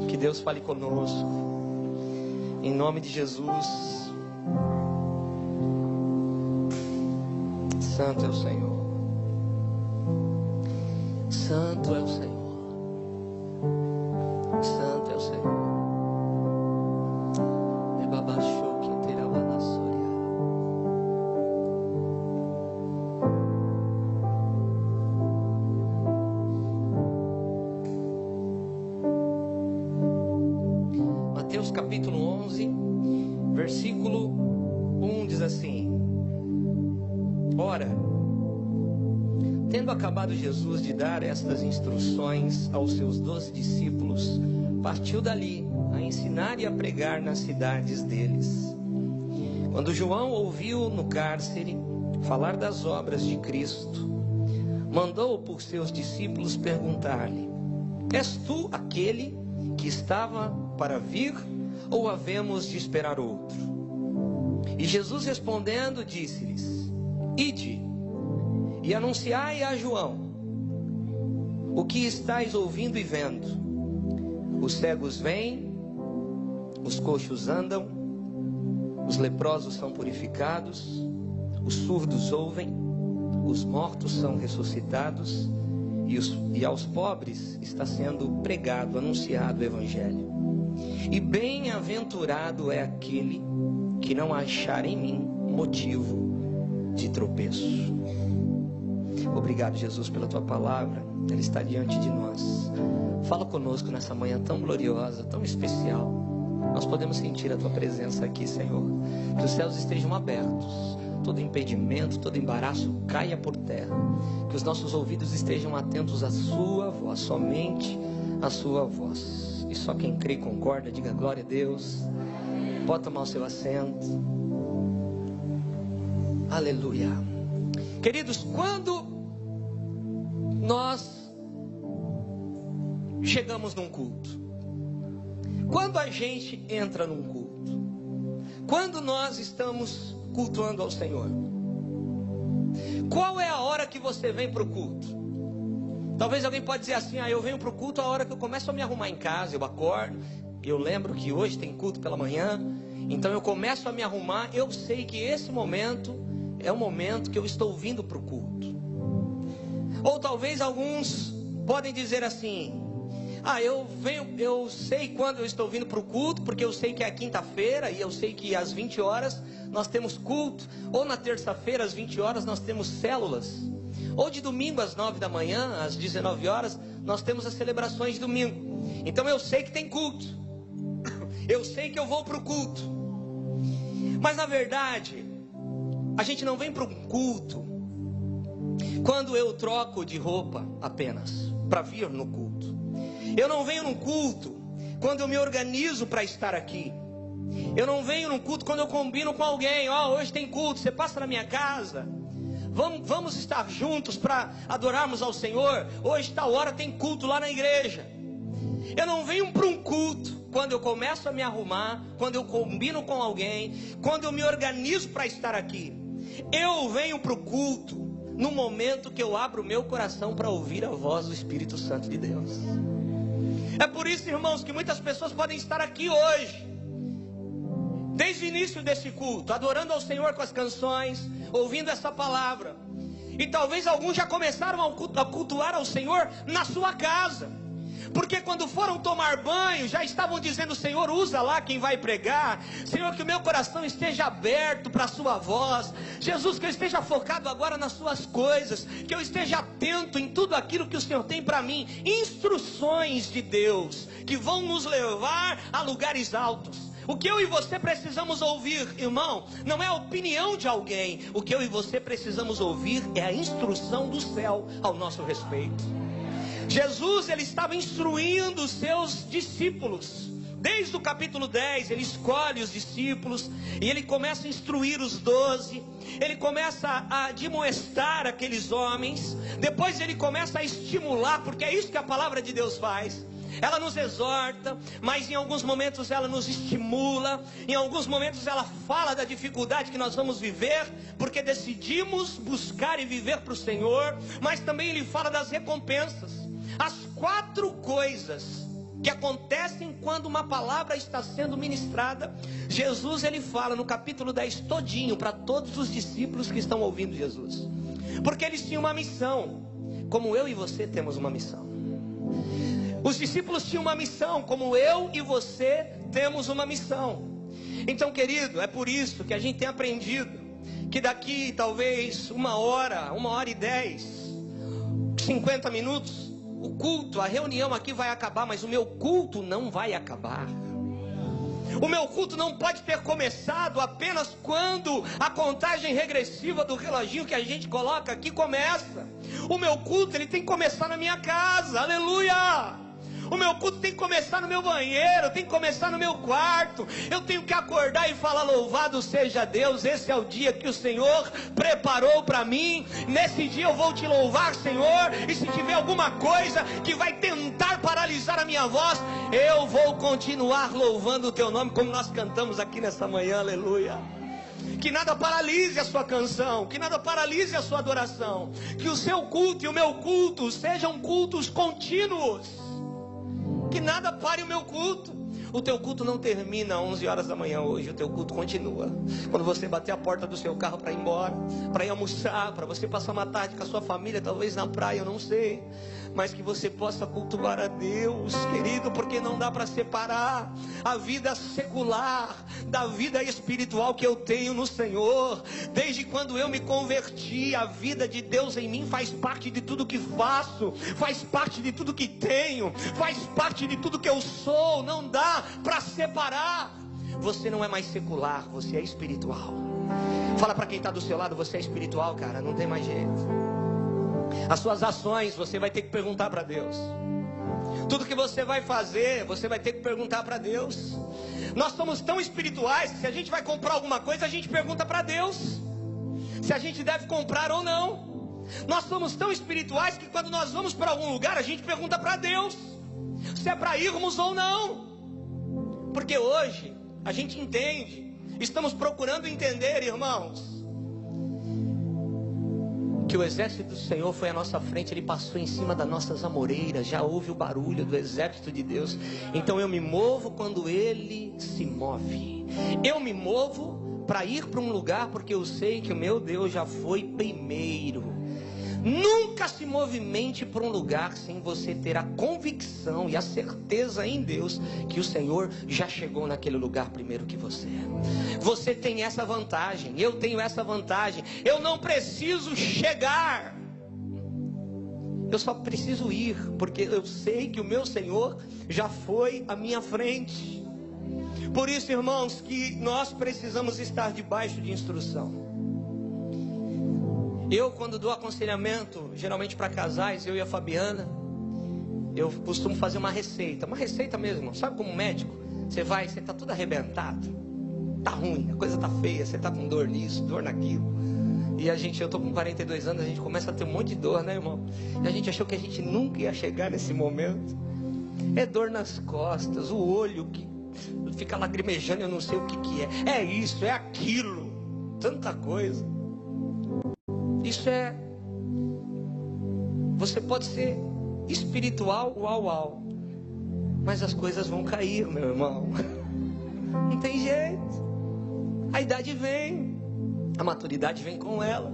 Que Deus fale conosco, em nome de Jesus. Santo é o Senhor, Santo é o Senhor, Santo é o Senhor. Mateus capítulo 11, versículo 1 diz assim: Ora, tendo acabado Jesus de dar estas instruções aos seus 12 discípulos, partiu dali a ensinar e a pregar nas cidades deles. Quando João ouviu no cárcere falar das obras de Cristo, mandou por seus discípulos perguntar-lhe: És tu aquele que estava para vir, ou havemos de esperar outro? E Jesus respondendo disse-lhes: Ide e anunciai a João o que estáis ouvindo e vendo: os cegos vêm, os coxos andam, os leprosos são purificados, os surdos ouvem, os mortos são ressuscitados, e aos pobres está sendo pregado, anunciado o Evangelho. E bem-aventurado é aquele que não achar em mim motivo de tropeço. Obrigado, Jesus, pela tua palavra. Ela está diante de nós. Fala conosco nessa manhã tão gloriosa, tão especial. Nós podemos sentir a tua presença aqui, Senhor. Que os céus estejam abertos, todo impedimento, todo embaraço caia por terra. Que os nossos ouvidos estejam atentos à sua voz, somente à sua voz. E só quem crê e concorda, diga glória a Deus. Pode tomar o seu assento. Aleluia. Queridos, quando nós chegamos num culto, quando a gente entra num culto, quando nós estamos cultuando ao Senhor, qual é a hora que você vem para o culto? Talvez alguém pode dizer assim: eu venho para o culto a hora que eu começo a me arrumar em casa, eu acordo, eu lembro que hoje tem culto pela manhã, então eu começo a me arrumar, eu sei que esse momento é o momento que eu estou vindo para o culto. Ou talvez alguns podem dizer assim: eu sei quando eu estou vindo para o culto, porque eu sei que é quinta-feira e eu sei que às 20 horas nós temos culto, ou na terça-feira às 20 horas nós temos células, ou de domingo às 9 da manhã, às 19 horas, nós temos as celebrações de domingo. Então eu sei que tem culto, eu sei que eu vou para o culto. Mas na verdade, a gente não vem para um culto quando eu troco de roupa apenas para vir no culto. Eu não venho num culto quando eu me organizo para estar aqui. Eu não venho num culto quando eu combino com alguém: hoje tem culto, você passa na minha casa, vamos estar juntos para adorarmos ao Senhor. Hoje tal hora tem culto lá na igreja. Eu não venho para um culto quando eu começo a me arrumar, quando eu combino com alguém, quando eu me organizo para estar aqui. Eu venho para o culto no momento que eu abro o meu coração para ouvir a voz do Espírito Santo de Deus. É por isso, irmãos, que muitas pessoas podem estar aqui hoje, desde o início desse culto, adorando ao Senhor com as canções, ouvindo essa palavra. E talvez alguns já começaram a cultuar ao Senhor na sua casa, porque quando foram tomar banho, já estavam dizendo: Senhor, usa lá quem vai pregar. Senhor, que o meu coração esteja aberto para a sua voz. Jesus, que eu esteja focado agora nas suas coisas, que eu esteja atento em tudo aquilo que o Senhor tem para mim. Instruções de Deus, que vão nos levar a lugares altos. O que eu e você precisamos ouvir, irmão, não é a opinião de alguém. O que eu e você precisamos ouvir é a instrução do céu ao nosso respeito. Jesus, ele estava instruindo os seus discípulos. Desde o capítulo 10, ele escolhe os discípulos e ele começa a instruir os 12. Ele começa a admoestar aqueles homens. Depois ele começa a estimular, porque é isso que a palavra de Deus faz. Ela nos exorta, mas em alguns momentos ela nos estimula. Em alguns momentos ela fala da dificuldade que nós vamos viver, porque decidimos buscar e viver para o Senhor. Mas também ele fala das recompensas. As 4 coisas que acontecem quando uma palavra está sendo ministrada. Jesus, ele fala no capítulo 10 todinho para todos os discípulos que estão ouvindo Jesus, porque eles tinham uma missão, como eu e você temos uma missão. Os discípulos tinham uma missão, como eu e você temos uma missão. Então, querido, é por isso que a gente tem aprendido que daqui talvez 1h10, 50 minutos, o culto, a reunião aqui vai acabar, mas o meu culto não vai acabar. O meu culto não pode ter começado apenas quando a contagem regressiva do reloginho que a gente coloca aqui começa. O meu culto, ele tem que começar na minha casa, aleluia! O meu culto tem que começar no meu banheiro, tem que começar no meu quarto. Eu tenho que acordar e falar: louvado seja Deus, esse é o dia que o Senhor preparou para mim. Nesse dia eu vou te louvar, Senhor. E se tiver alguma coisa que vai tentar paralisar a minha voz, eu vou continuar louvando o teu nome, como nós cantamos aqui nessa manhã, aleluia. Que nada paralise a sua canção, que nada paralise a sua adoração. Que o seu culto e o meu culto sejam cultos contínuos. Que nada pare o meu culto. O teu culto não termina às 11 horas da manhã hoje. O teu culto continua quando você bater a porta do seu carro para ir embora, para ir almoçar, para você passar uma tarde com a sua família, talvez na praia, eu não sei. Mas que você possa cultuar a Deus, querido, porque não dá para separar a vida secular da vida espiritual que eu tenho no Senhor. Desde quando eu me converti, a vida de Deus em mim faz parte de tudo que faço, faz parte de tudo que tenho, faz parte de tudo que eu sou. Não dá para separar. Você não é mais secular, você é espiritual. Fala para quem está do seu lado: você é espiritual, cara, não tem mais jeito. As suas ações você vai ter que perguntar para Deus. Tudo que você vai fazer, você vai ter que perguntar para Deus. Nós somos tão espirituais que se a gente vai comprar alguma coisa, a gente pergunta para Deus se a gente deve comprar ou não. Nós somos tão espirituais que quando nós vamos para algum lugar, a gente pergunta para Deus se é para irmos ou não. Porque hoje a gente entende, estamos procurando entender, irmãos, que o exército do Senhor foi à nossa frente. Ele passou em cima das nossas amoreiras. Já houve o barulho do exército de Deus. Então eu me movo quando Ele se move. Eu me movo para ir para um lugar, porque eu sei que o meu Deus já foi primeiro. Nunca se movimente para um lugar sem você ter a convicção e a certeza em Deus que o Senhor já chegou naquele lugar primeiro que você. Você tem essa vantagem, eu tenho essa vantagem. Eu não preciso chegar, eu só preciso ir, porque eu sei que o meu Senhor já foi à minha frente. Por isso, irmãos, que nós precisamos estar debaixo de instrução. Eu, quando dou aconselhamento, geralmente para casais, eu e a Fabiana, eu costumo fazer uma receita mesmo. Sabe como médico? Você está todo arrebentado, tá ruim, a coisa tá feia, você tá com dor nisso, dor naquilo. E eu tô com 42 anos, a gente começa a ter um monte de dor, né, irmão? E a gente achou que a gente nunca ia chegar nesse momento. É dor nas costas, o olho que fica lacrimejando, eu não sei o que é. É isso, é aquilo, tanta coisa. Isso é... Você pode ser espiritual, uau, mas as coisas vão cair, meu irmão. Não tem jeito. A idade vem, a maturidade vem com ela.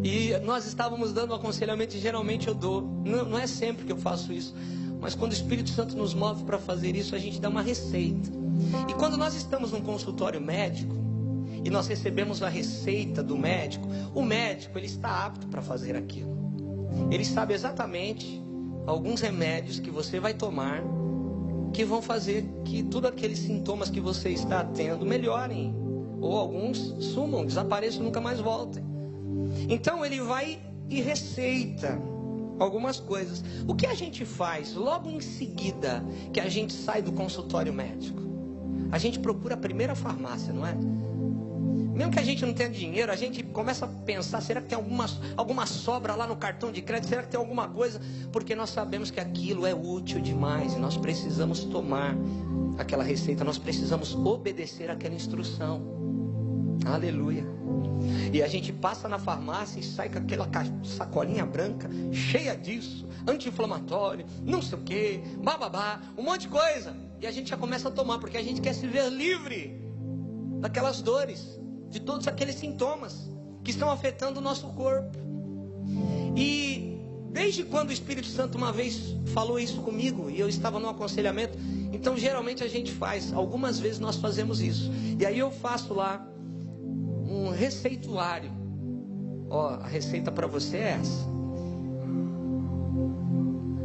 E nós estávamos dando aconselhamento, e geralmente eu dou. Não é sempre que eu faço isso, mas quando o Espírito Santo nos move para fazer isso, a gente dá uma receita. E quando nós estamos num consultório médico e nós recebemos a receita do médico, o médico, ele está apto para fazer aquilo. Ele sabe exatamente alguns remédios que você vai tomar, que vão fazer que todos aqueles sintomas que você está tendo melhorem, ou alguns sumam, desapareçam e nunca mais voltem. Então ele vai e receita algumas coisas. O que a gente faz logo em seguida que a gente sai do consultório médico? A gente procura a primeira farmácia, não é? Mesmo que a gente não tenha dinheiro, a gente começa a pensar: será que tem alguma sobra lá no cartão de crédito? Será que tem alguma coisa? Porque nós sabemos que aquilo é útil demais e nós precisamos tomar aquela receita, nós precisamos obedecer aquela instrução. Aleluia. E a gente passa na farmácia e sai com aquela sacolinha branca, cheia disso, anti-inflamatório, não sei o que, bababá, um monte de coisa. E a gente já começa a tomar, porque a gente quer se ver livre daquelas dores, de todos aqueles sintomas que estão afetando o nosso corpo. E desde quando o Espírito Santo uma vez falou isso comigo, e eu estava no aconselhamento, então geralmente a gente faz, algumas vezes nós fazemos isso. E aí eu faço lá um receituário. Ó, a receita para você é essa.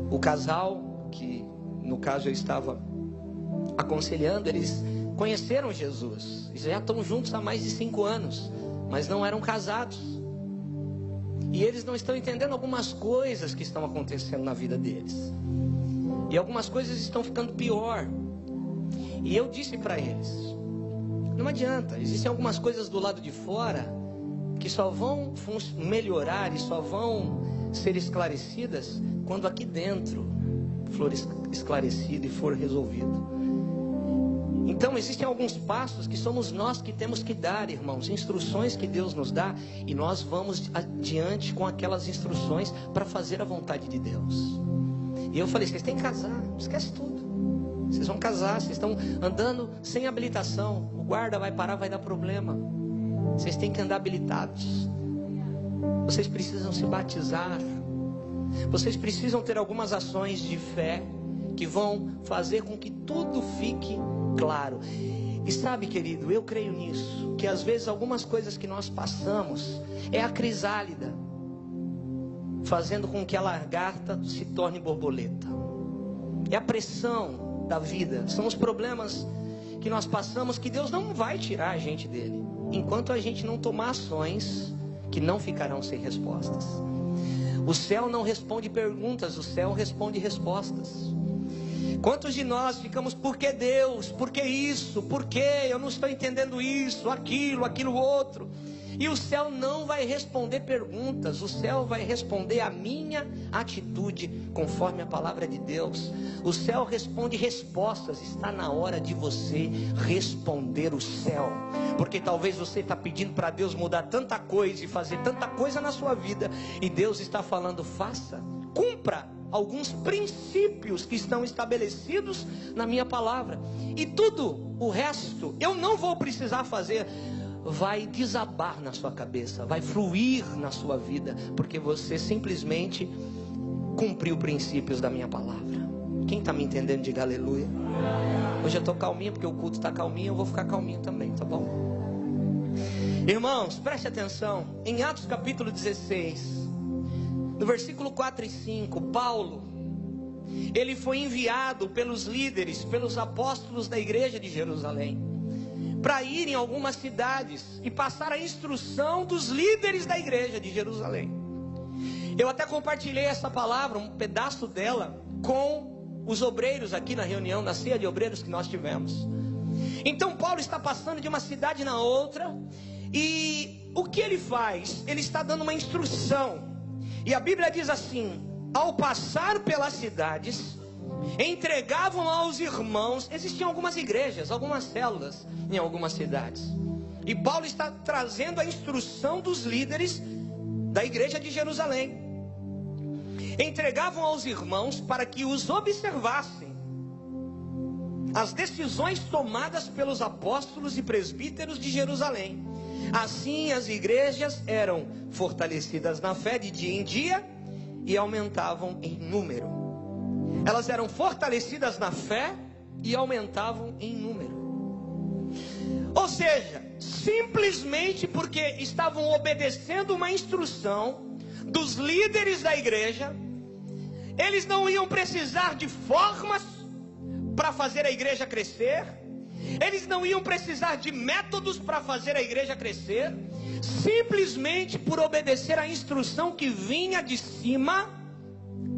O casal, que no caso eu estava aconselhando, eles conheceram Jesus, já estão juntos há mais de 5 anos, mas não eram casados. E eles não estão entendendo algumas coisas que estão acontecendo na vida deles. E algumas coisas estão ficando pior. E eu disse para eles, não adianta, existem algumas coisas do lado de fora que só vão melhorar e só vão ser esclarecidas quando aqui dentro for esclarecido e for resolvido. Então existem alguns passos que somos nós que temos que dar, irmãos, instruções que Deus nos dá, e nós vamos adiante com aquelas instruções para fazer a vontade de Deus. E eu falei, vocês têm que casar, esquece tudo. Vocês vão casar, vocês estão andando sem habilitação, o guarda vai parar, vai dar problema. Vocês têm que andar habilitados. Vocês precisam se batizar. Vocês precisam ter algumas ações de fé que vão fazer com que tudo fique claro. E sabe, querido, eu creio nisso, que às vezes algumas coisas que nós passamos é a crisálida fazendo com que a lagarta se torne borboleta. É a pressão da vida, são os problemas que nós passamos, que Deus não vai tirar a gente dele, enquanto a gente não tomar ações que não ficarão sem respostas. O céu não responde perguntas, o céu responde respostas. Quantos de nós ficamos, por que Deus? Por que isso? Por que eu não estou entendendo isso, aquilo outro? E o céu não vai responder perguntas, o céu vai responder a minha atitude, conforme a palavra de Deus. O céu responde respostas. Está na hora de você responder o céu, porque talvez você está pedindo para Deus mudar tanta coisa e fazer tanta coisa na sua vida, e Deus está falando, faça, cumpra alguns princípios que estão estabelecidos na minha palavra, e tudo o resto eu não vou precisar fazer. Vai desabar na sua cabeça, vai fluir na sua vida, porque você simplesmente cumpriu princípios da minha palavra. Quem está me entendendo, diga aleluia. Hoje eu estou calminho, porque o culto está calminho, eu vou ficar calminho também, tá bom? Irmãos, preste atenção, em Atos capítulo 16, no versículo 4 e 5, Paulo, ele foi enviado pelos líderes, pelos apóstolos da igreja de Jerusalém, para ir em algumas cidades e passar a instrução dos líderes da igreja de Jerusalém. Eu até compartilhei essa palavra, um pedaço dela, com os obreiros aqui na reunião, na ceia de obreiros que nós tivemos. Então Paulo está passando de uma cidade na outra, e o que ele faz? Ele está dando uma instrução, e a Bíblia diz assim: ao passar pelas cidades, entregavam aos irmãos. Existiam algumas igrejas, algumas células em algumas cidades, e Paulo está trazendo a instrução dos líderes da igreja de Jerusalém. Entregavam aos irmãos para que os observassem as decisões tomadas pelos apóstolos e presbíteros de Jerusalém. Assim as igrejas eram fortalecidas na fé de dia em dia e aumentavam em número. Elas eram fortalecidas na fé e aumentavam em número. Ou seja, simplesmente porque estavam obedecendo uma instrução dos líderes da igreja, eles não iam precisar de formas para fazer a igreja crescer, eles não iam precisar de métodos para fazer a igreja crescer, simplesmente por obedecer a instrução que vinha de cima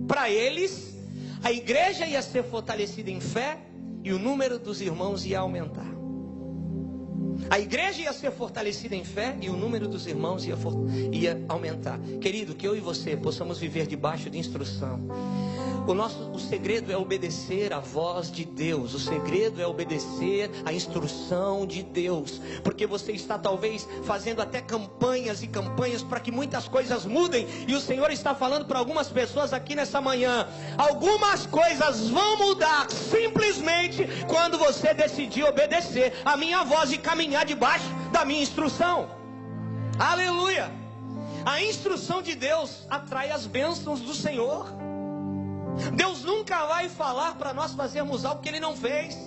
para eles. A igreja ia ser fortalecida em fé e o número dos irmãos ia aumentar. A igreja ia ser fortalecida em fé e o número dos irmãos ia aumentar. Querido, que eu e você possamos viver debaixo de instrução. O segredo é obedecer a voz de Deus. O segredo é obedecer a instrução de Deus. Porque você está talvez fazendo até campanhas e campanhas para que muitas coisas mudem. E o Senhor está falando para algumas pessoas aqui nessa manhã: algumas coisas vão mudar simplesmente quando você decidir obedecer a minha voz e caminhar debaixo da minha instrução. Aleluia! A instrução de Deus atrai as bênçãos do Senhor. Deus nunca vai falar para nós fazermos algo que Ele não fez.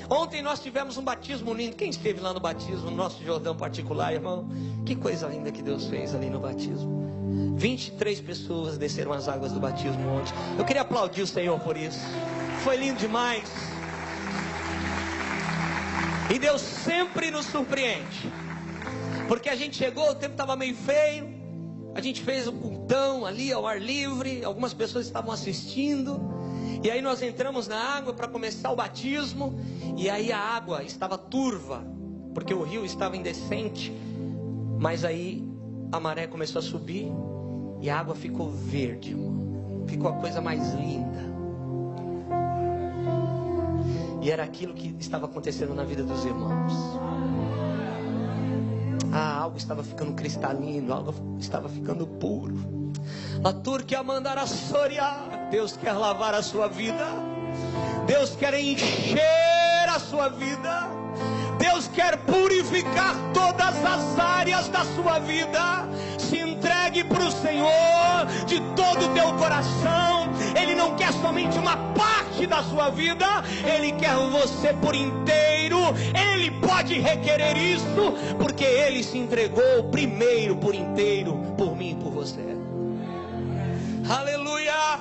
Ontem nós tivemos um batismo lindo. Quem esteve lá no batismo, no nosso Jordão particular, irmão? Que coisa linda que Deus fez ali no batismo. 23 pessoas desceram as águas do batismo ontem. Eu queria aplaudir o Senhor por isso. Foi lindo demais. E Deus sempre nos surpreende. Porque a gente chegou, o tempo estava meio feio. A gente fez o cultão ali ao ar livre. Algumas pessoas estavam assistindo. E aí nós entramos na água para começar o batismo. E aí a água estava turva, porque o rio estava indecente. Mas aí a maré começou a subir e a água ficou verde, irmão. Ficou a coisa mais linda. E era aquilo que estava acontecendo na vida dos irmãos. Algo estava ficando cristalino, algo estava ficando puro. A turquia mandar a soria. Deus quer lavar a sua vida. Deus quer encher a sua vida. Deus quer purificar todas as áreas da sua vida. Se entregue para o Senhor de todo o teu coração. Ele não quer somente uma parte da sua vida, Ele quer você por inteiro. Ele pode requerer isso, porque Ele se entregou primeiro por inteiro, por mim e por você. Aleluia!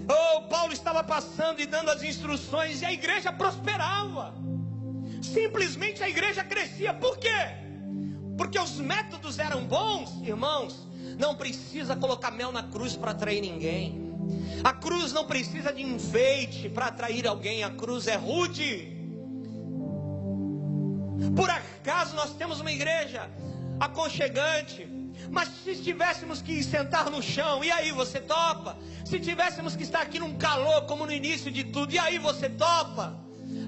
Oh, Paulo estava passando e dando as instruções, e a igreja prosperava. Simplesmente a igreja crescia. Por quê? Porque os métodos eram bons. Irmãos, não precisa colocar mel na cruz para atrair ninguém. A cruz não precisa de enfeite para atrair alguém. A cruz é rude. Por acaso nós temos uma igreja aconchegante, mas se tivéssemos que sentar no chão, e aí você topa? Se tivéssemos que estar aqui num calor como no início de tudo, e aí você topa?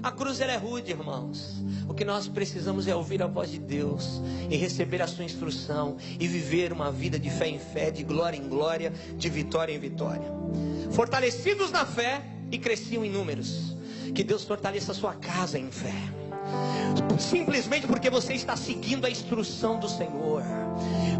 A cruz ela é rude, irmãos. O que nós precisamos é ouvir a voz de Deus e receber a sua instrução e viver uma vida de fé em fé, de glória em glória, de vitória em vitória. Fortalecidos na fé e cresciam em números. Que Deus fortaleça a sua casa em fé. Simplesmente porque você está seguindo a instrução do Senhor.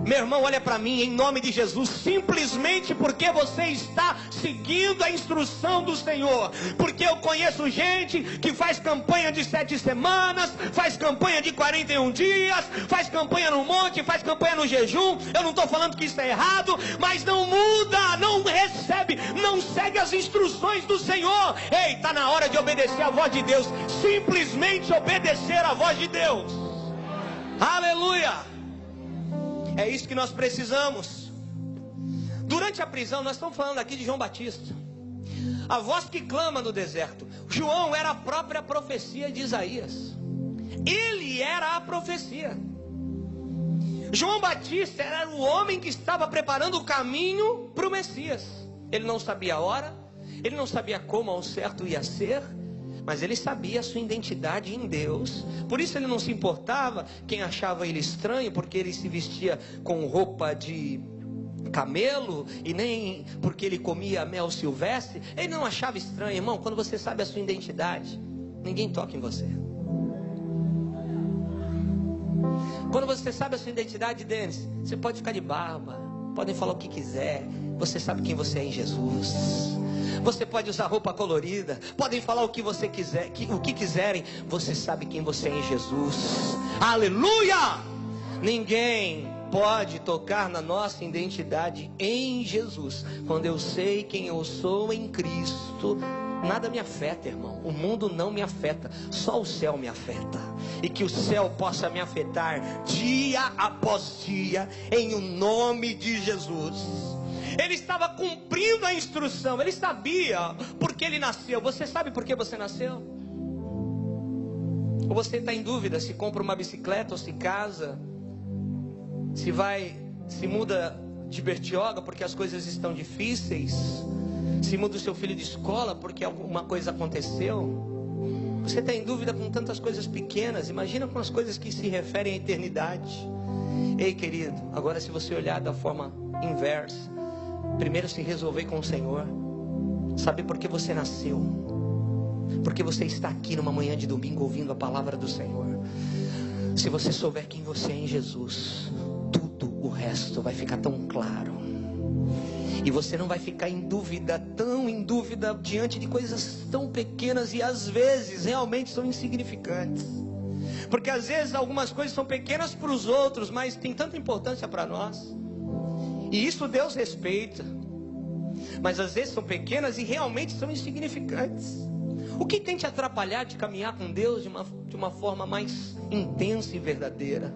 Meu irmão, olha para mim, em nome de Jesus. Simplesmente porque você está seguindo a instrução do Senhor. Porque eu conheço gente que faz campanha de 7 semanas, faz campanha de 41 dias, faz campanha no monte, faz campanha no jejum. Eu não estou falando que isso é errado, mas não muda, não recebe, não segue as instruções do Senhor. Ei, está na hora de obedecer a voz de Deus. Simplesmente obedecer a voz de Deus. Aleluia! É isso que nós precisamos. Durante a prisão, nós estamos falando aqui de João Batista, a voz que clama no deserto. João era a própria profecia de Isaías. Ele era a profecia. João Batista era o homem que estava preparando o caminho para o Messias. Ele não sabia a hora, ele não sabia como ao certo ia ser, mas ele sabia a sua identidade em Deus. Por isso ele não se importava quem achava ele estranho, porque ele se vestia com roupa de camelo, e nem porque ele comia mel silvestre. Ele não achava estranho, irmão. Quando você sabe a sua identidade, ninguém toca em você. Quando você sabe a sua identidade, Denis, você pode ficar de barba, podem falar o que quiser, você sabe quem você é em Jesus. Você pode usar roupa colorida, podem falar o que você quiser, o que quiserem, você sabe quem você é em Jesus. Aleluia! Ninguém pode tocar na nossa identidade em Jesus. Quando eu sei quem eu sou em Cristo, nada me afeta, irmão. O mundo não me afeta, só o céu me afeta. E que o céu possa me afetar dia após dia, em o nome de Jesus. Ele estava cumprindo a instrução. Ele sabia porque ele nasceu. Você sabe por que você nasceu? Ou você está em dúvida se compra uma bicicleta ou se casa, se muda de Bertioga porque as coisas estão difíceis, Se muda o seu filho de escola porque alguma coisa aconteceu. Você está em dúvida com tantas coisas pequenas. Imagina com as coisas que se referem à eternidade. Ei, querido, agora se você olhar da forma inversa, primeiro se resolver com o Senhor. Sabe por que você nasceu? Porque você está aqui numa manhã de domingo ouvindo a palavra do Senhor. Se você souber quem você é em Jesus, tudo o resto vai ficar tão claro. E você não vai ficar em dúvida, tão em dúvida, diante de coisas tão pequenas e às vezes realmente são insignificantes. Porque às vezes algumas coisas são pequenas para os outros, mas tem tanta importância para nós. E isso Deus respeita. Mas às vezes são pequenas e realmente são insignificantes. O que tem te atrapalhado de caminhar com Deus de uma forma mais intensa e verdadeira?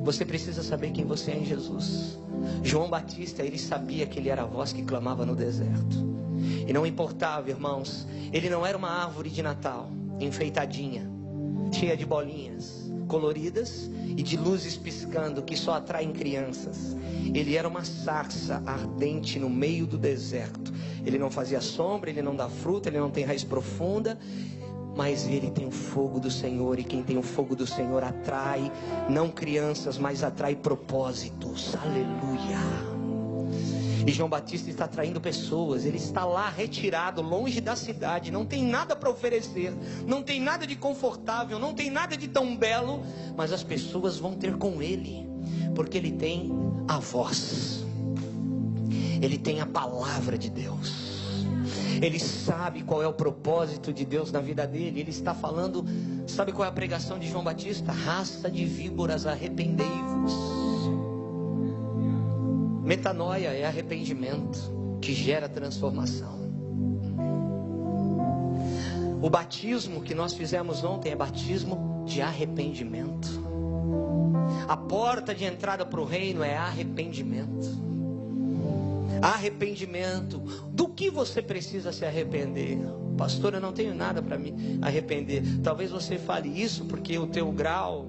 Você precisa saber quem você é em Jesus. João Batista, ele sabia que ele era a voz que clamava no deserto. E não importava, irmãos, ele não era uma árvore de Natal, enfeitadinha, cheia de bolinhas coloridas e de luzes piscando que só atraem crianças. Ele era uma sarça ardente no meio do deserto. Ele não fazia sombra, ele não dá fruta, ele não tem raiz profunda, mas ele tem o fogo do Senhor. E quem tem o fogo do Senhor atrai não crianças, mas atrai propósitos. Aleluia. E João Batista está atraindo pessoas. Ele está lá retirado, longe da cidade. Não tem nada para oferecer, não tem nada de confortável, não tem nada de tão belo. Mas as pessoas vão ter com ele, porque ele tem a voz, ele tem a palavra de Deus. Ele sabe qual é o propósito de Deus na vida dele. Ele está falando, sabe qual é a pregação de João Batista? Raça de víboras, arrependei-vos. Metanoia é arrependimento que gera transformação. O batismo que nós fizemos ontem é batismo de arrependimento. A porta de entrada para o reino é arrependimento. Arrependimento. Do que você precisa se arrepender? Pastor, eu não tenho nada para me arrepender. Talvez você fale isso porque o teu grau,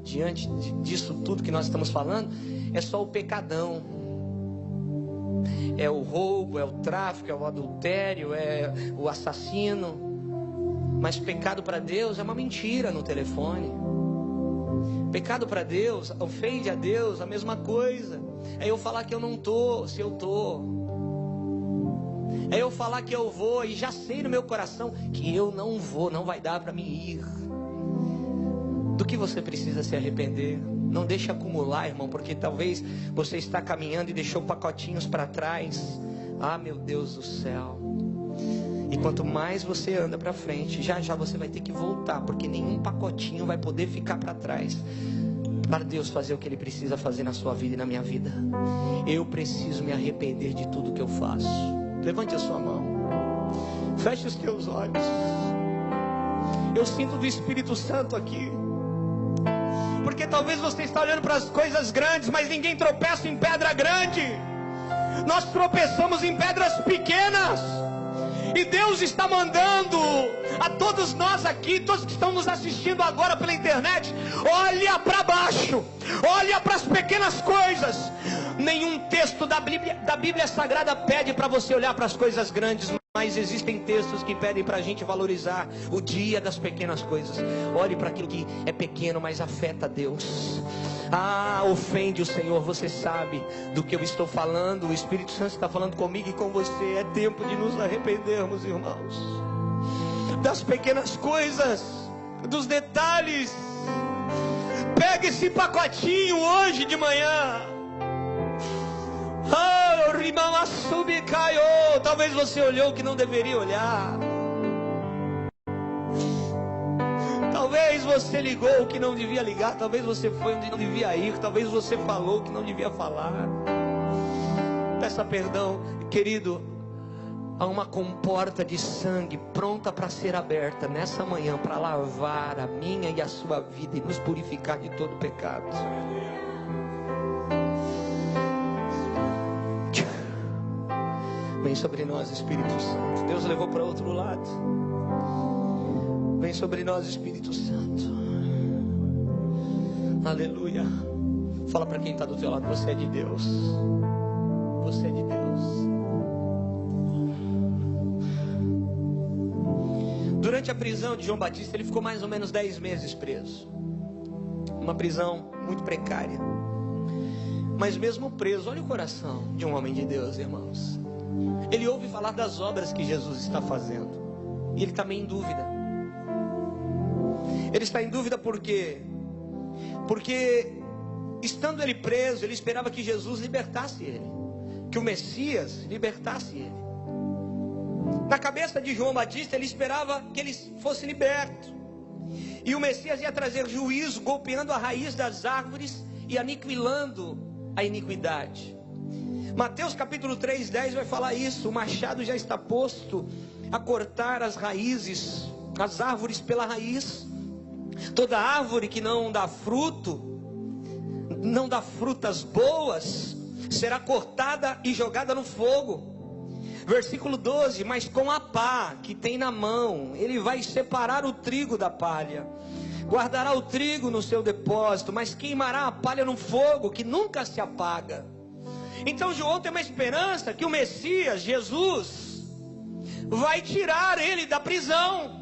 diante disso tudo que nós estamos falando, é só o pecadão. É o roubo, é o tráfico, é o adultério, é o assassino. Mas pecado para Deus é uma mentira no telefone. Pecado para Deus, ofende a Deus, a mesma coisa. É eu falar que eu não estou, se eu estou. É eu falar que eu vou e já sei no meu coração que eu não vou, não vai dar para mim ir. Do que você precisa se arrepender? Não deixe acumular, irmão, porque talvez você está caminhando e deixou pacotinhos para trás. Ah, meu Deus do céu. E quanto mais você anda para frente, já já você vai ter que voltar, porque nenhum pacotinho vai poder ficar para trás, para Deus fazer o que Ele precisa fazer na sua vida e na minha vida. Eu preciso me arrepender de tudo que eu faço. Levante a sua mão, feche os teus olhos. Eu sinto do Espírito Santo aqui, porque talvez você está olhando para as coisas grandes, mas ninguém tropeça em pedra grande. Nós tropeçamos em pedras pequenas. E Deus está mandando a todos nós aqui, todos que estão nos assistindo agora pela internet, olha para baixo, olha para as pequenas coisas. Nenhum texto da Bíblia Sagrada pede para você olhar para as coisas grandes, mas existem textos que pedem para a gente valorizar o dia das pequenas coisas. Olhe para aquilo que é pequeno, mas afeta Deus. Ah, ofende o Senhor, você sabe do que eu estou falando. O Espírito Santo está falando comigo e com você. É tempo de nos arrependermos, irmãos, das pequenas coisas, dos detalhes. Pega esse pacotinho hoje de manhã. Talvez você olhou o que não deveria olhar. Talvez você ligou o que não devia ligar. Talvez você foi onde não devia ir. Talvez você falou o que não devia falar. Peça perdão, querido. Há uma comporta de sangue pronta para ser aberta nessa manhã, para lavar a minha e a sua vida e nos purificar de todo pecado. Vem sobre nós, Espírito Santo. Deus levou para outro lado. Vem sobre nós, Espírito Santo. Aleluia. Fala para quem está do teu lado: você é de Deus. Você é de Deus. durante a prisão de João Batista, ele ficou mais ou menos 10 meses preso. Uma prisão muito precária. Mas mesmo preso, olha o coração de um homem de Deus, irmãos. Ele ouve falar das obras que Jesus está fazendo. E ele está meio em dúvida. Ele está em dúvida por quê? Porque, estando ele preso, ele esperava que Jesus libertasse ele. Que o Messias libertasse ele. Na cabeça de João Batista, ele esperava que ele fosse liberto. E o Messias ia trazer juízo, golpeando a raiz das árvores e aniquilando a iniquidade. Mateus capítulo 3, 10 vai falar isso. O machado já está posto a cortar as raízes, as árvores pela raiz. Toda árvore que não dá fruto, não dá frutas boas, será cortada e jogada no fogo. Versículo 12, mas com a pá que tem na mão, ele vai separar o trigo da palha, guardará o trigo no seu depósito, mas queimará a palha no fogo que nunca se apaga. Então João tem uma esperança que o Messias, Jesus, vai tirar ele da prisão.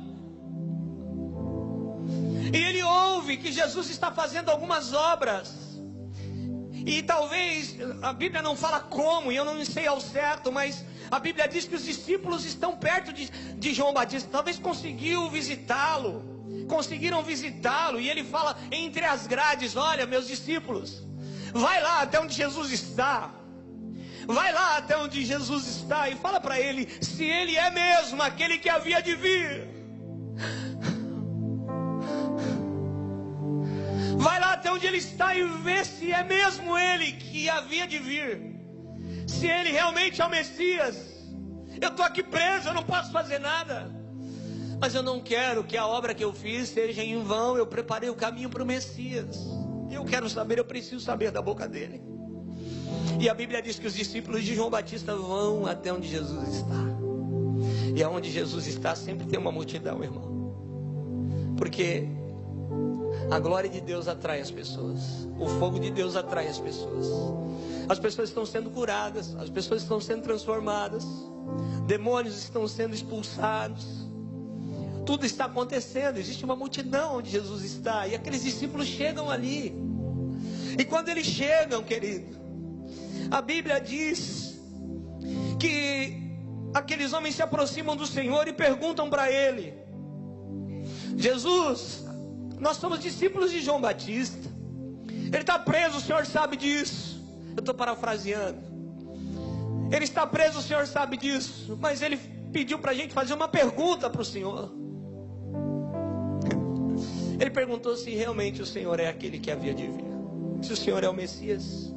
E ele ouve que Jesus está fazendo algumas obras. E talvez, a Bíblia não fala como, e eu não sei ao certo, mas a Bíblia diz que os discípulos estão perto de João Batista. Talvez conseguiram visitá-lo. E ele fala entre as grades: olha, meus discípulos, vai lá até onde Jesus está. Vai lá até onde Jesus está e fala para ele se ele é mesmo aquele que havia de vir. Vai lá até onde ele está e vê se é mesmo ele que havia de vir. Se ele realmente é o Messias. Eu estou aqui preso, eu não posso fazer nada. Mas eu não quero que a obra que eu fiz seja em vão. Eu preparei o caminho para o Messias. Eu quero saber, eu preciso saber da boca dele. E a Bíblia diz que os discípulos de João Batista vão até onde Jesus está. E aonde Jesus está sempre tem uma multidão, irmão. Porque a glória de Deus atrai as pessoas. O fogo de Deus atrai as pessoas. As pessoas estão sendo curadas. As pessoas estão sendo transformadas. Demônios estão sendo expulsados. Tudo está acontecendo. Existe uma multidão onde Jesus está. E aqueles discípulos chegam ali. E quando eles chegam, querido, a Bíblia diz que aqueles homens se aproximam do Senhor e perguntam para ele: Jesus, nós somos discípulos de João Batista. Ele está preso, o Senhor sabe disso. Eu estou parafraseando. Ele está preso, o Senhor sabe disso. Mas ele pediu para a gente fazer uma pergunta para o Senhor. Ele perguntou se realmente o Senhor é aquele que havia de vir. Se o Senhor é o Messias.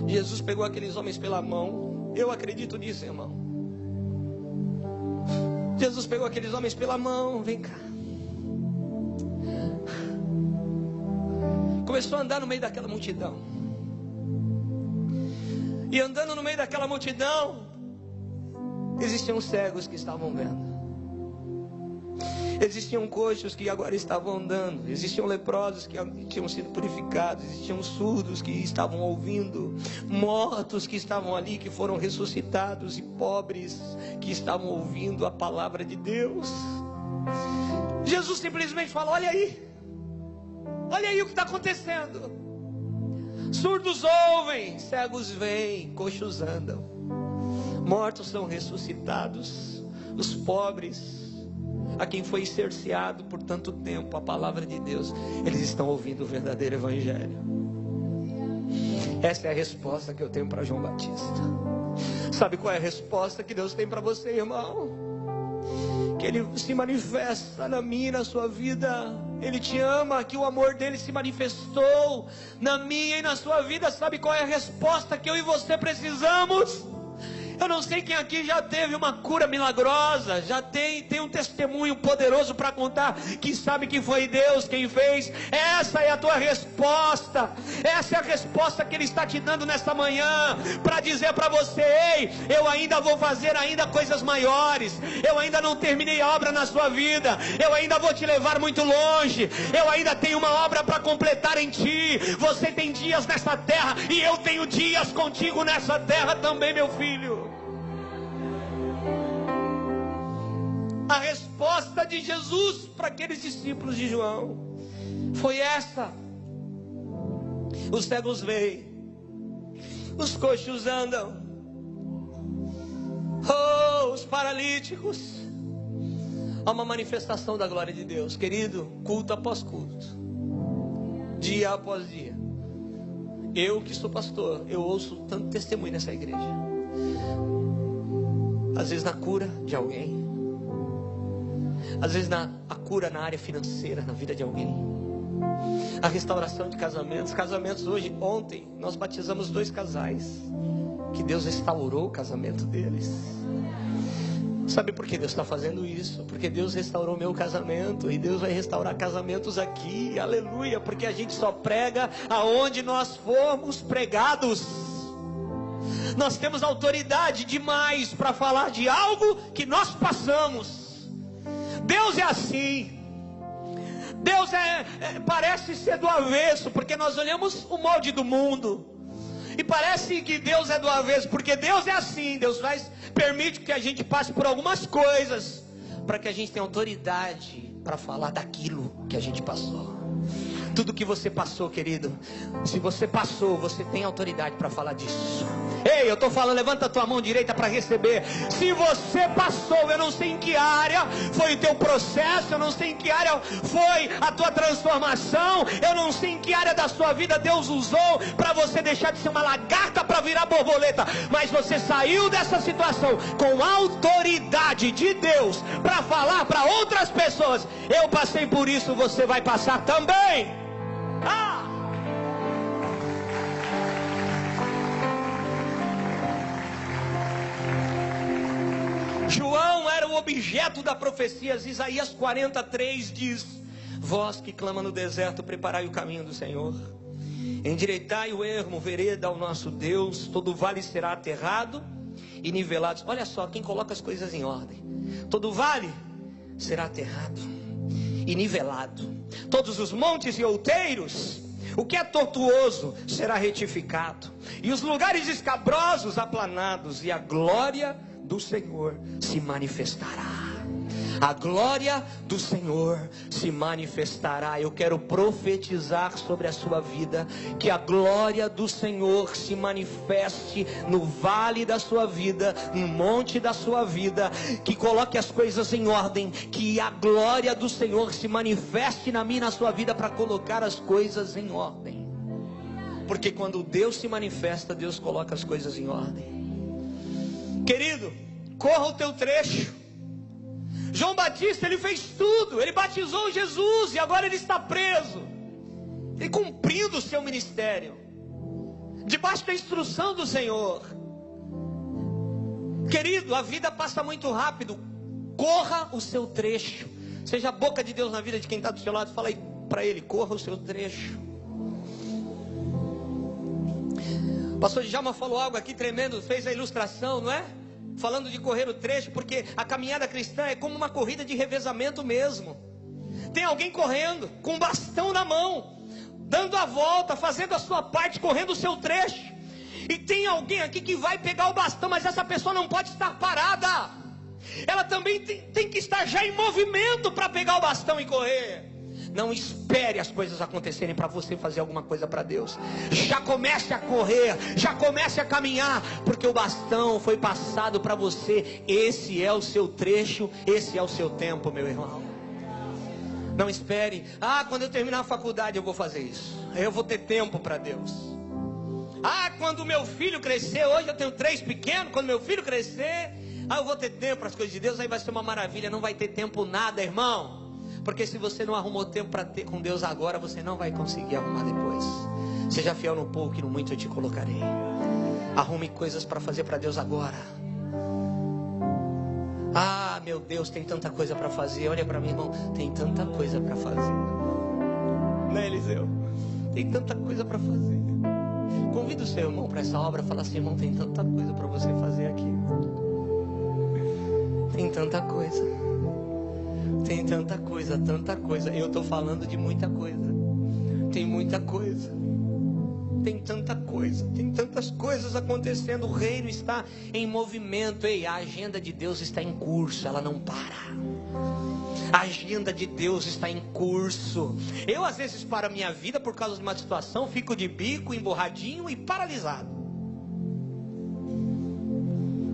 Jesus pegou aqueles homens pela mão. Eu acredito nisso, irmão. Jesus pegou aqueles homens pela mão. Vem cá. Começou a andar no meio daquela multidão. E andando no meio daquela multidão, existiam cegos que estavam vendo. Existiam coxos que agora estavam andando. Existiam leprosos que tinham sido purificados. Existiam surdos que estavam ouvindo. Mortos que estavam ali, que foram ressuscitados. E pobres que estavam ouvindo a palavra de Deus. Jesus simplesmente fala: olha aí o que está acontecendo. Surdos ouvem, cegos veem, coxos andam, mortos são ressuscitados. Os pobres, a quem foi cerceado por tanto tempo a palavra de Deus, eles estão ouvindo o verdadeiro evangelho. Essa é a resposta que eu tenho para João Batista. Sabe qual é a resposta que Deus tem para você, irmão? Que Ele se manifesta na minha e na sua vida. Ele te ama, que o amor dele se manifestou na minha e na sua vida. Sabe qual é a resposta que eu e você precisamos? Eu não sei quem aqui já teve uma cura milagrosa, já tem um testemunho poderoso para contar, que sabe que foi Deus quem fez. Essa é a tua resposta. Essa é a resposta que Ele está te dando nesta manhã, para dizer para você: ei, eu ainda vou fazer ainda coisas maiores. Eu ainda não terminei a obra na sua vida. Eu ainda vou te levar muito longe. Eu ainda tenho uma obra para completar em ti. Você tem dias nessa terra e eu tenho dias contigo nessa terra também, meu filho. A resposta de Jesus para aqueles discípulos de João foi essa: os cegos veem, os coxos andam, os paralíticos. Há uma manifestação da glória de Deus, querido, culto após culto, dia após dia. Eu que sou pastor, eu ouço tanto testemunho nessa igreja. Às vezes na cura de alguém, às vezes a cura na área financeira, na vida de alguém, a restauração de casamentos hoje, ontem, nós batizamos 2 casais, que Deus restaurou o casamento deles. Sabe por que Deus está fazendo isso? Porque Deus restaurou meu casamento, e Deus vai restaurar casamentos aqui, aleluia, porque a gente só prega aonde nós formos pregados. Nós temos autoridade demais para falar de algo que nós passamos. Deus é assim. Deus parece ser do avesso, porque nós olhamos o molde do mundo e parece que Deus é do avesso, porque Deus é assim. Deus permite que a gente passe por algumas coisas, para que a gente tenha autoridade para falar daquilo que a gente passou. Tudo que você passou, querido, se você passou, você tem autoridade para falar disso. Ei, eu estou falando, levanta a tua mão direita para receber. Se você passou, eu não sei em que área foi o teu processo, eu não sei em que área foi a tua transformação, eu não sei em que área da sua vida Deus usou para você deixar de ser uma lagarta para virar borboleta, mas você saiu dessa situação com autoridade de Deus para falar para outras pessoas. Eu passei por isso, você vai passar também. João era o objeto da profecia. Isaías 43 diz: vós que clama no deserto, preparai o caminho do Senhor, endireitai o ermo, vereda ao nosso Deus. Todo vale será aterrado e nivelado. Olha só, quem coloca as coisas em ordem. Todo vale será aterrado e nivelado. Todos os montes e outeiros, o que é tortuoso será retificado, e os lugares escabrosos aplanados, e a glória do Senhor se manifestará. A glória do Senhor se manifestará. Eu quero profetizar sobre a sua vida, que a glória do Senhor se manifeste no vale da sua vida, no monte da sua vida. Que coloque as coisas em ordem, que a glória do Senhor se manifeste na minha e na sua vida, para colocar as coisas em ordem. Porque quando Deus se manifesta, Deus coloca as coisas em ordem. Querido, corra o teu trecho. João Batista, ele fez tudo, ele batizou Jesus, e agora ele está preso, ele cumprindo o seu ministério, debaixo da instrução do Senhor. Querido, a vida passa muito rápido. Corra o seu trecho. Seja a boca de Deus na vida de quem está do seu lado. Fala aí para ele: corra o seu trecho. O pastor Djalma falou algo aqui tremendo, fez a ilustração, não é? Falando de correr o trecho, porque a caminhada cristã é como uma corrida de revezamento mesmo. Tem alguém correndo com um bastão na mão, dando a volta, fazendo a sua parte, correndo o seu trecho. E tem alguém aqui que vai pegar o bastão, mas essa pessoa não pode estar parada. Ela também tem que estar já em movimento para pegar o bastão e correr. Não espere as coisas acontecerem para você fazer alguma coisa para Deus. Já comece a correr, já comece a caminhar, porque o bastão foi passado para você. Esse é o seu trecho, esse é o seu tempo, meu irmão. Não espere: quando eu terminar a faculdade eu vou fazer isso, eu vou ter tempo para Deus. Quando o meu filho crescer, hoje eu tenho 3 pequenos, quando meu filho crescer, eu vou ter tempo para as coisas de Deus, aí vai ser uma maravilha. Não vai ter tempo nada, irmão. Porque se você não arrumou tempo para ter com Deus agora, você não vai conseguir arrumar depois. Seja fiel no pouco e no muito eu te colocarei. Arrume coisas para fazer para Deus agora. Meu Deus, tem tanta coisa para fazer. Olha para mim, irmão, tem tanta coisa para fazer. Né, Eliseu? Tem tanta coisa para fazer. Convida o seu irmão para essa obra. Fala assim: irmão, tem tanta coisa para você fazer aqui. Tem tanta coisa. Tem tanta coisa, tanta coisa. Eu estou falando de muita coisa. Tem muita coisa. Tem tanta coisa. Tem tantas coisas acontecendo. O reino está em movimento. Ei, a agenda de Deus está em curso. Ela não para. A agenda de Deus está em curso. Eu às vezes paro a minha vida por causa de uma situação, fico de bico, emborradinho e paralisado.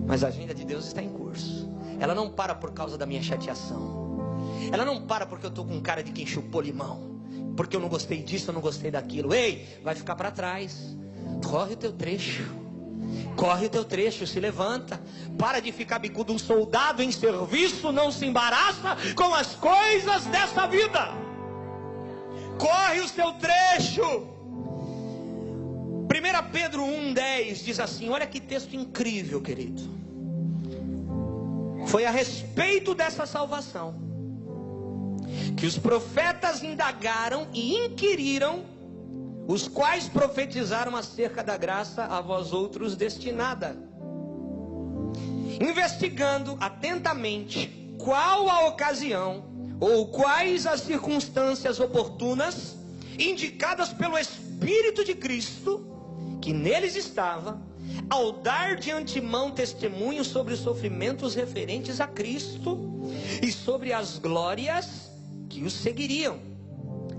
Mas a agenda de Deus está em curso. Ela não para por causa da minha chateação. Ela não para porque eu estou com cara de quem chupou limão, porque eu não gostei disso, eu não gostei daquilo. Ei, vai ficar para trás. Corre o teu trecho. Corre o teu trecho, se levanta. Para de ficar bicudo. Um soldado em serviço não se embaraça com as coisas dessa vida. Corre o seu trecho. 1 Pedro 1,10 diz assim, olha que texto incrível, querido. Foi a respeito dessa salvação que os profetas indagaram e inquiriram, os quais profetizaram acerca da graça a vós outros destinada, investigando atentamente qual a ocasião ou quais as circunstâncias oportunas indicadas pelo Espírito de Cristo, que neles estava, ao dar de antemão testemunho sobre os sofrimentos referentes a Cristo e sobre as glórias que os seguiriam.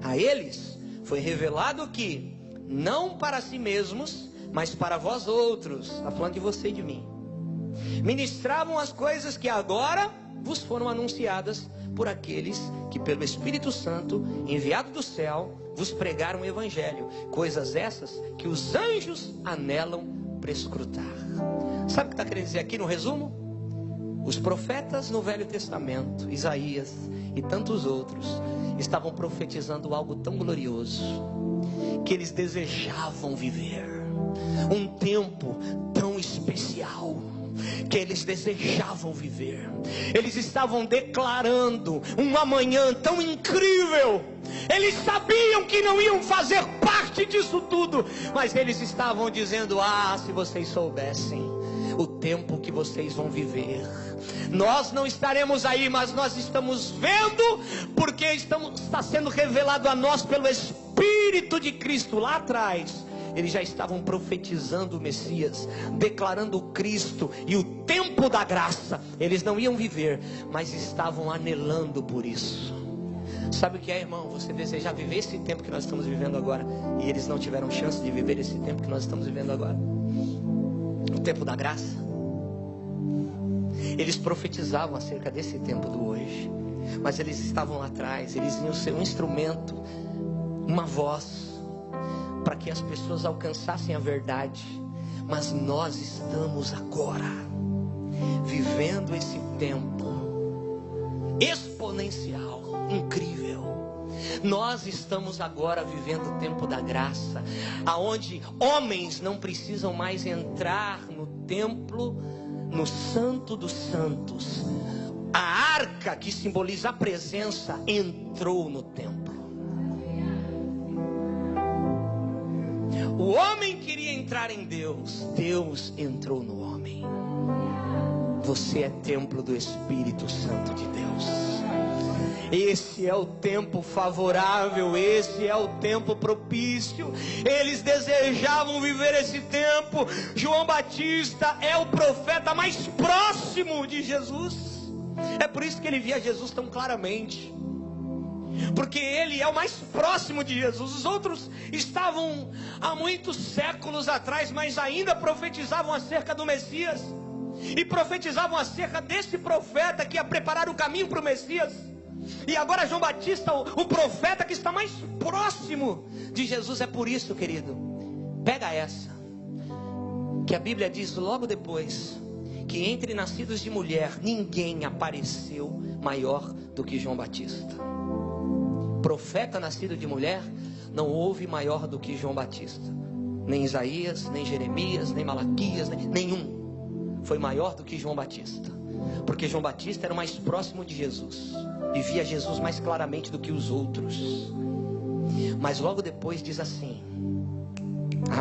A eles foi revelado que, não para si mesmos, mas para vós outros, está falando de você e de mim, ministravam as coisas que agora vos foram anunciadas por aqueles que pelo Espírito Santo, enviado do céu, vos pregaram o Evangelho, coisas essas que os anjos anelam prescrutar. Sabe o que está querendo dizer aqui no resumo? Os profetas no Velho Testamento, Isaías e tantos outros, estavam profetizando algo tão glorioso, que eles desejavam viver um tempo tão especial, que eles desejavam viver. Eles estavam declarando um amanhã tão incrível. Eles sabiam que não iam fazer parte disso tudo, mas eles estavam dizendo, se vocês soubessem o tempo que vocês vão viver. Nós não estaremos aí, mas nós estamos vendo, porque está sendo revelado a nós pelo Espírito de Cristo. Lá atrás eles já estavam profetizando o Messias, declarando o Cristo e o tempo da graça. Eles não iam viver, mas estavam anelando por isso. Sabe o que é, irmão? Você desejar viver esse tempo que nós estamos vivendo agora, e eles não tiveram chance de viver esse tempo que nós estamos vivendo agora, o tempo da graça. Eles profetizavam acerca desse tempo do hoje, mas eles estavam lá atrás. Eles iam ser um instrumento, uma voz, para que as pessoas alcançassem a verdade. Mas nós estamos agora vivendo esse tempo exponencial, incrível. Nós estamos agora vivendo o tempo da graça, aonde homens não precisam mais entrar no templo, no Santo dos Santos. A arca, que simboliza a presença, entrou no templo. O homem queria entrar em Deus, Deus entrou no homem. Você é templo do Espírito Santo de Deus. Esse é o tempo favorável, esse é o tempo propício. Eles desejavam viver esse tempo. João Batista é o profeta mais próximo de Jesus. É por isso que ele via Jesus tão claramente, porque ele é o mais próximo de Jesus. Os outros estavam há muitos séculos atrás, mas ainda profetizavam acerca do Messias, e profetizavam acerca desse profeta que ia preparar o caminho para o Messias. E agora João Batista, o profeta que está mais próximo de Jesus. É por isso, querido, pega essa, que a Bíblia diz logo depois, que entre nascidos de mulher, ninguém apareceu maior do que João Batista. Profeta nascido de mulher, não houve maior do que João Batista. Nem Isaías, nem Jeremias, nem Malaquias, nenhum foi maior do que João Batista. Porque João Batista era o mais próximo de Jesus, vivia Jesus mais claramente do que os outros. Mas logo depois diz assim,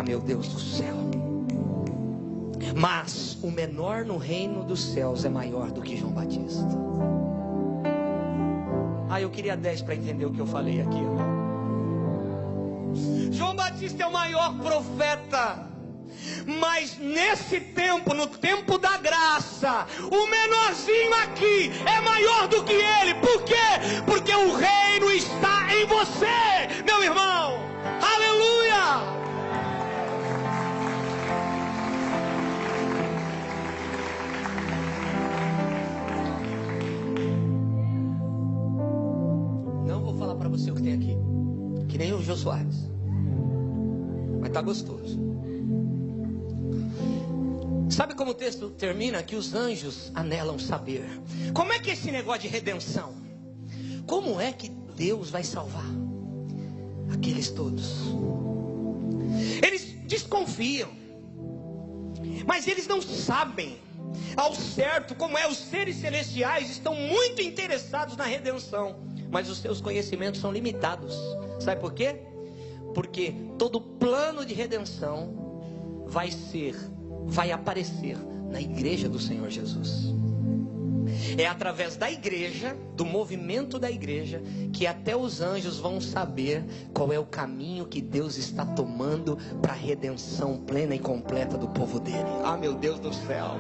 meu Deus do céu, mas o menor no reino dos céus é maior do que João Batista. Eu queria 10 para entender o que eu falei aqui, irmão. João Batista é o maior profeta, mas nesse tempo, no tempo da graça, o menorzinho aqui é maior do que ele. Por quê? para você o que tem aqui. Que nem o Jô Soares. Mas tá gostoso. Sabe como o texto termina? Que os anjos anelam saber. Como é que é esse negócio de redenção? Como é que Deus vai salvar aqueles todos? Eles desconfiam, mas eles não sabem ao certo como é. Os seres celestiais estão muito interessados na redenção, mas os seus conhecimentos são limitados. Sabe por quê? Porque todo plano de redenção vai aparecer na igreja do Senhor Jesus. É através da igreja, do movimento da igreja, que até os anjos vão saber qual é o caminho que Deus está tomando para a redenção plena e completa do povo dele. Ah, meu Deus do céu!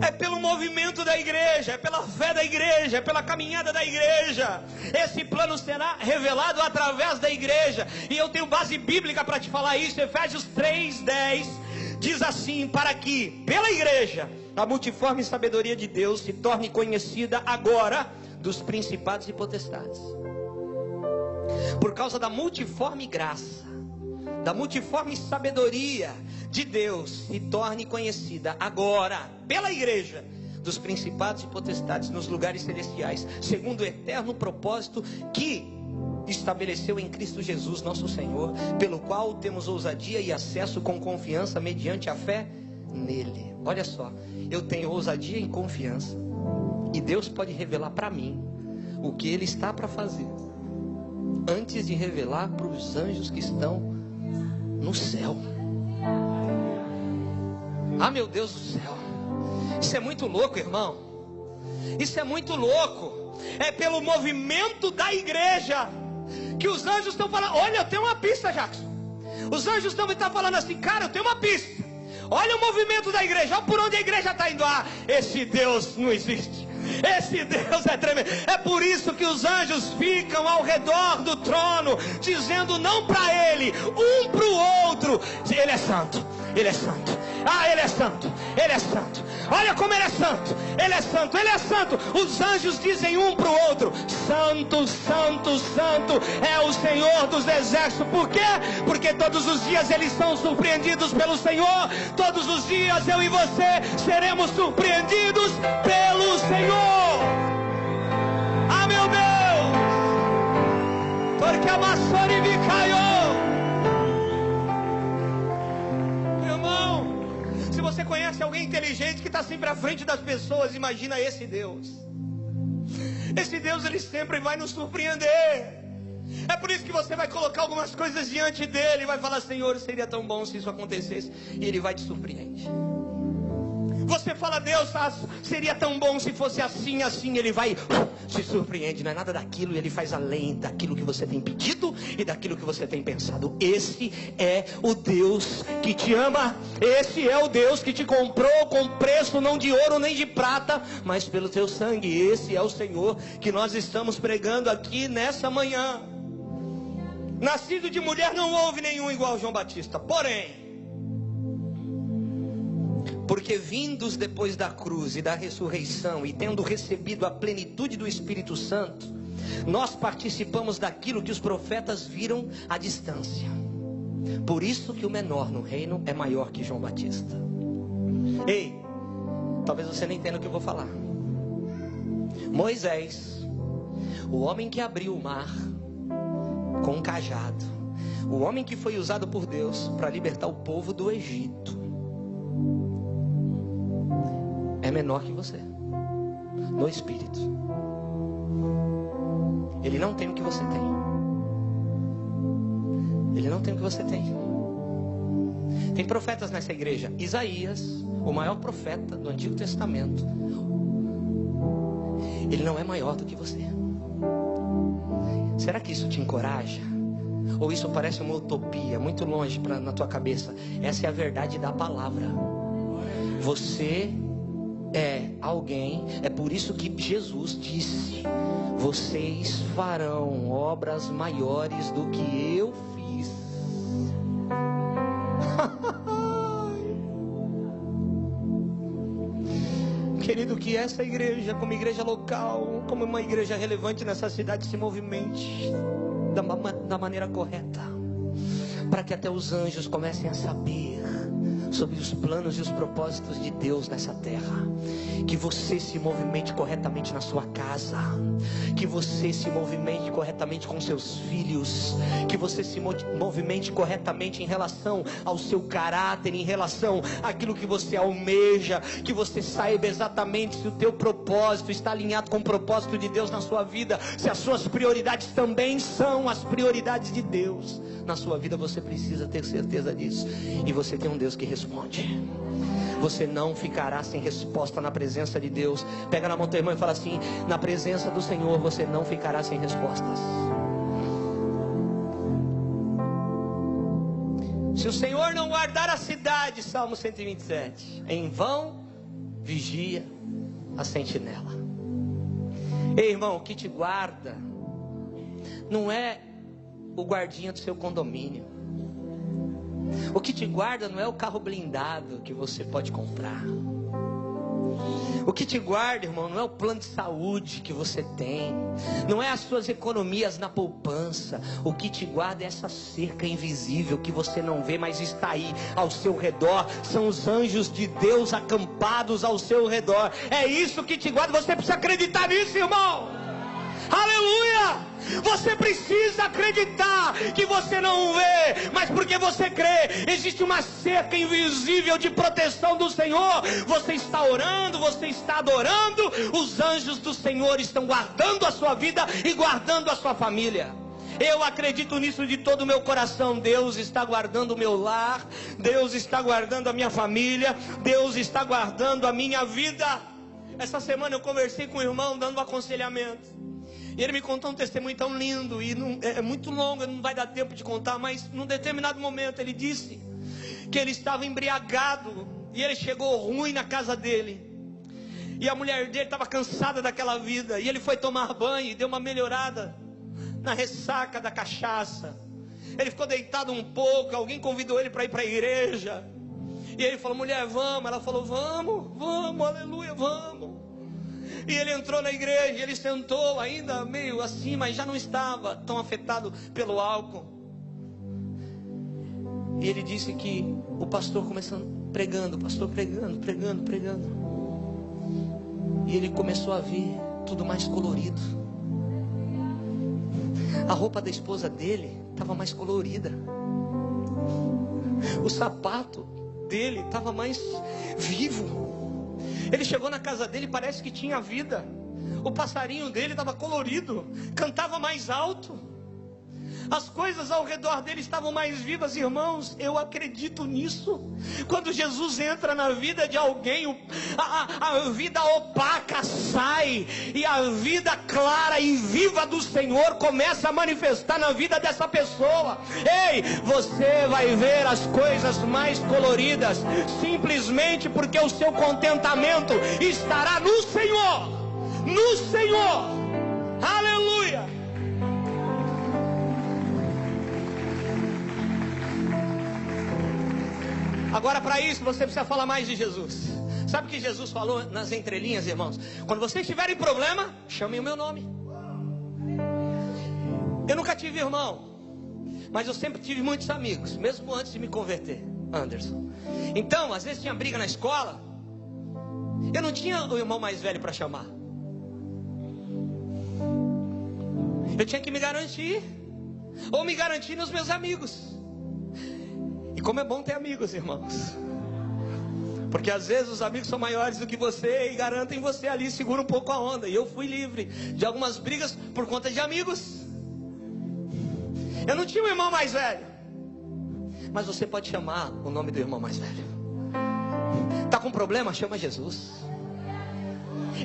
É pelo movimento da igreja, é pela fé da igreja, é pela caminhada da igreja. Esse plano será revelado através da igreja. E eu tenho base bíblica para te falar isso. Efésios 3:10 diz assim: para que pela igreja a multiforme sabedoria de Deus se torne conhecida agora dos principados e potestades. Por causa da multiforme graça, da multiforme sabedoria de Deus, se torne conhecida agora pela igreja dos principados e potestades nos lugares celestiais, segundo o eterno propósito que estabeleceu em Cristo Jesus nosso Senhor, pelo qual temos ousadia e acesso com confiança mediante a fé nele. Olha só, eu tenho ousadia e confiança, e Deus pode revelar para mim o que Ele está para fazer, antes de revelar para os anjos que estão no céu. Ah, meu Deus do céu, isso é muito louco, irmão. Isso é muito louco. É pelo movimento da igreja que os anjos estão falando. Olha, eu tenho uma pista, Jackson. Os anjos estão falando assim: cara, eu tenho uma pista. Olha o movimento da igreja, olha por onde a igreja está indo. Ah, esse Deus não existe. Esse Deus é tremendo. É por isso que os anjos ficam ao redor do trono, dizendo não para ele, um para o outro: ele é santo, ele é santo. Ah, ele é santo, ele é santo. Olha como ele é santo, ele é santo, ele é santo. Os anjos dizem um para o outro: santo, santo, santo é o Senhor dos exércitos. Por quê? Porque todos os dias eles são surpreendidos pelo Senhor. Todos os dias eu e você seremos surpreendidos pelo Senhor. Ah, meu Deus! Porque a vassoura me caiu. Se você conhece alguém inteligente que está sempre à frente das pessoas, imagina esse Deus. Esse Deus, ele sempre vai nos surpreender. É por isso que você vai colocar algumas coisas diante dele e vai falar: Senhor, seria tão bom se isso acontecesse. E ele vai te surpreender. Você fala: Deus, seria tão bom se fosse assim, assim. Ele vai, se surpreende. Não é nada daquilo, e ele faz além daquilo que você tem pedido e daquilo que você tem pensado. Esse é o Deus que te ama. Esse é o Deus que te comprou com preço não de ouro nem de prata, mas pelo teu sangue. Esse é o Senhor que nós estamos pregando aqui nessa manhã. Nascido de mulher não houve nenhum igual João Batista. Porém, porque vindos depois da cruz e da ressurreição, e tendo recebido a plenitude do Espírito Santo, nós participamos daquilo que os profetas viram à distância. Por isso que o menor no reino é maior que João Batista. Ei, talvez você não entenda o que eu vou falar. Moisés, o homem que abriu o mar com um cajado, o homem que foi usado por Deus para libertar o povo do Egito, é menor que você no espírito. Ele não tem o que você tem. Ele não tem o que você tem. Tem profetas nessa igreja. Isaías, o maior profeta do Antigo Testamento, ele não é maior do que você. Será que isso te encoraja? Ou isso parece uma utopia muito longe na tua cabeça? Essa é a verdade da palavra. Você é alguém. É por isso que Jesus disse: vocês farão obras maiores do que eu fiz. Querido, que essa igreja, como igreja local, como uma igreja relevante nessa cidade, se movimente da maneira correta, para que até os anjos comecem a saber sobre os planos e os propósitos de Deus nessa terra. Que você se movimente corretamente na sua casa, que você se movimente corretamente com seus filhos, que você se movimente corretamente em relação ao seu caráter, em relação àquilo que você almeja, que você saiba exatamente se o teu propósito está alinhado com o propósito de Deus na sua vida, se as suas prioridades também são as prioridades de Deus na sua vida. Você precisa ter certeza disso, e você tem um Deus que responde. Você não ficará sem resposta na presença de Deus. Pega na mão do teu irmão e fala assim: na presença do Senhor você não ficará sem respostas. Se o Senhor não guardar a cidade, Salmo 127, em vão vigia a sentinela. Ei, irmão, o que te guarda não é o guardinha do seu condomínio. O que te guarda não é o carro blindado que você pode comprar. O que te guarda, irmão, não é o plano de saúde que você tem, não é as suas economias na poupança. O que te guarda é essa cerca invisível que você não vê, mas está aí ao seu redor. São os anjos de Deus acampados ao seu redor. É isso que te guarda. Você precisa acreditar nisso, irmão. Aleluia! Você precisa acreditar que você não vê, mas porque você crê, existe uma cerca invisível de proteção do Senhor. Você está orando, você está adorando, os anjos do Senhor estão guardando a sua vida e guardando a sua família. Eu acredito nisso de todo o meu coração. Deus está guardando o meu lar, Deus está guardando a minha família, Deus está guardando a minha vida. Essa semana eu conversei com um irmão dando um aconselhamento. E ele me contou um testemunho tão lindo, e é muito longo, não vai dar tempo de contar, mas num determinado momento ele disse que ele estava embriagado, e ele chegou ruim na casa dele, e a mulher dele estava cansada daquela vida, e ele foi tomar banho e deu uma melhorada na ressaca da cachaça. Ele ficou deitado um pouco, alguém convidou ele para ir para a igreja, e ele falou: mulher, vamos. Ela falou: vamos, aleluia, vamos. E ele entrou na igreja, ele sentou ainda meio assim, mas já não estava tão afetado pelo álcool. E ele disse que o pastor começando pregando, o pastor pregando. E ele começou a ver tudo mais colorido. A roupa da esposa dele estava mais colorida. O sapato dele estava mais vivo. Ele chegou na casa dele, parece que tinha vida. O passarinho dele estava colorido, cantava mais alto. As coisas ao redor dele estavam mais vivas, irmãos. Eu acredito nisso. Quando Jesus entra na vida de alguém, a vida opaca sai, e a vida clara e viva do Senhor começa a manifestar na vida dessa pessoa. Ei, você vai ver as coisas mais coloridas, simplesmente porque o seu contentamento estará no Senhor. No Senhor. Aleluia. Agora, para isso, você precisa falar mais de Jesus. Sabe o que Jesus falou nas entrelinhas, irmãos? Quando vocês tiverem problema, chamem o meu nome. Eu nunca tive irmão, mas eu sempre tive muitos amigos, mesmo antes de me converter, Anderson. Então, às vezes tinha briga na escola, eu não tinha o irmão mais velho para chamar. Eu tinha que me garantir, ou me garantir nos meus amigos. E como é bom ter amigos, irmãos. Porque às vezes os amigos são maiores do que você e garantem você ali, segura um pouco a onda. E eu fui livre de algumas brigas por conta de amigos. Eu não tinha um irmão mais velho, mas você pode chamar o nome do irmão mais velho. Está com problema? Chama Jesus.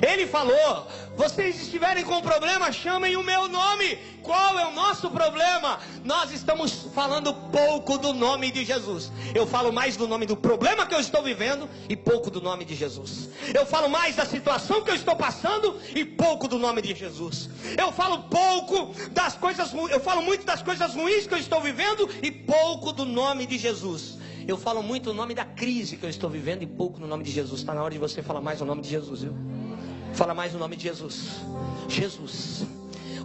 Ele falou: vocês estiverem com problema, chamem o meu nome. Qual é o nosso problema? Nós estamos falando pouco do nome de Jesus. Eu falo mais do nome do problema que eu estou vivendo e pouco do nome de Jesus. Eu falo mais da situação que eu estou passando e pouco do nome de Jesus. Eu falo pouco das coisas, eu falo muito das coisas ruins que eu estou vivendo e pouco do nome de Jesus. Eu falo muito o nome da crise que eu estou vivendo e pouco no nome de Jesus. Está na hora de você falar mais o nome de Jesus, viu? Fala mais o nome de Jesus. Jesus,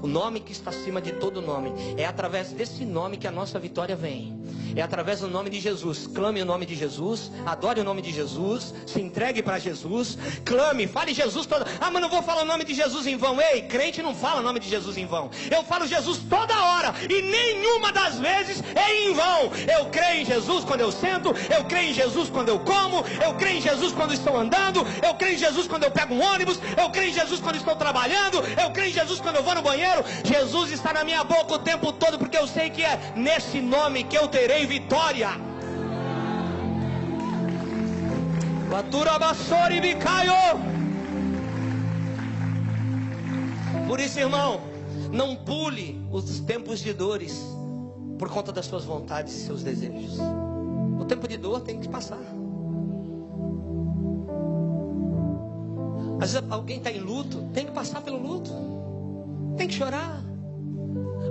o nome que está acima de todo nome. É através desse nome que a nossa vitória vem. É através do nome de Jesus. Clame o nome de Jesus, adore o nome de Jesus, se entregue para Jesus, clame, fale Jesus toda. Ah, mas não vou falar o nome de Jesus em vão. Ei, crente não fala o nome de Jesus em vão. Eu falo Jesus toda hora, e nenhuma das vezes é em vão. Eu creio em Jesus quando eu sento, eu creio em Jesus quando eu como, eu creio em Jesus quando estou andando, eu creio em Jesus quando eu pego um ônibus, eu creio em Jesus quando estou trabalhando, eu creio em Jesus quando eu vou no banheiro. Jesus está na minha boca o tempo todo, porque eu sei que é nesse nome que eu terei vitória. Por isso, irmão, não pule os tempos de dores por conta das suas vontades e seus desejos. O tempo de dor tem que passar. Às vezes alguém está em luto, tem que passar pelo luto, tem que chorar.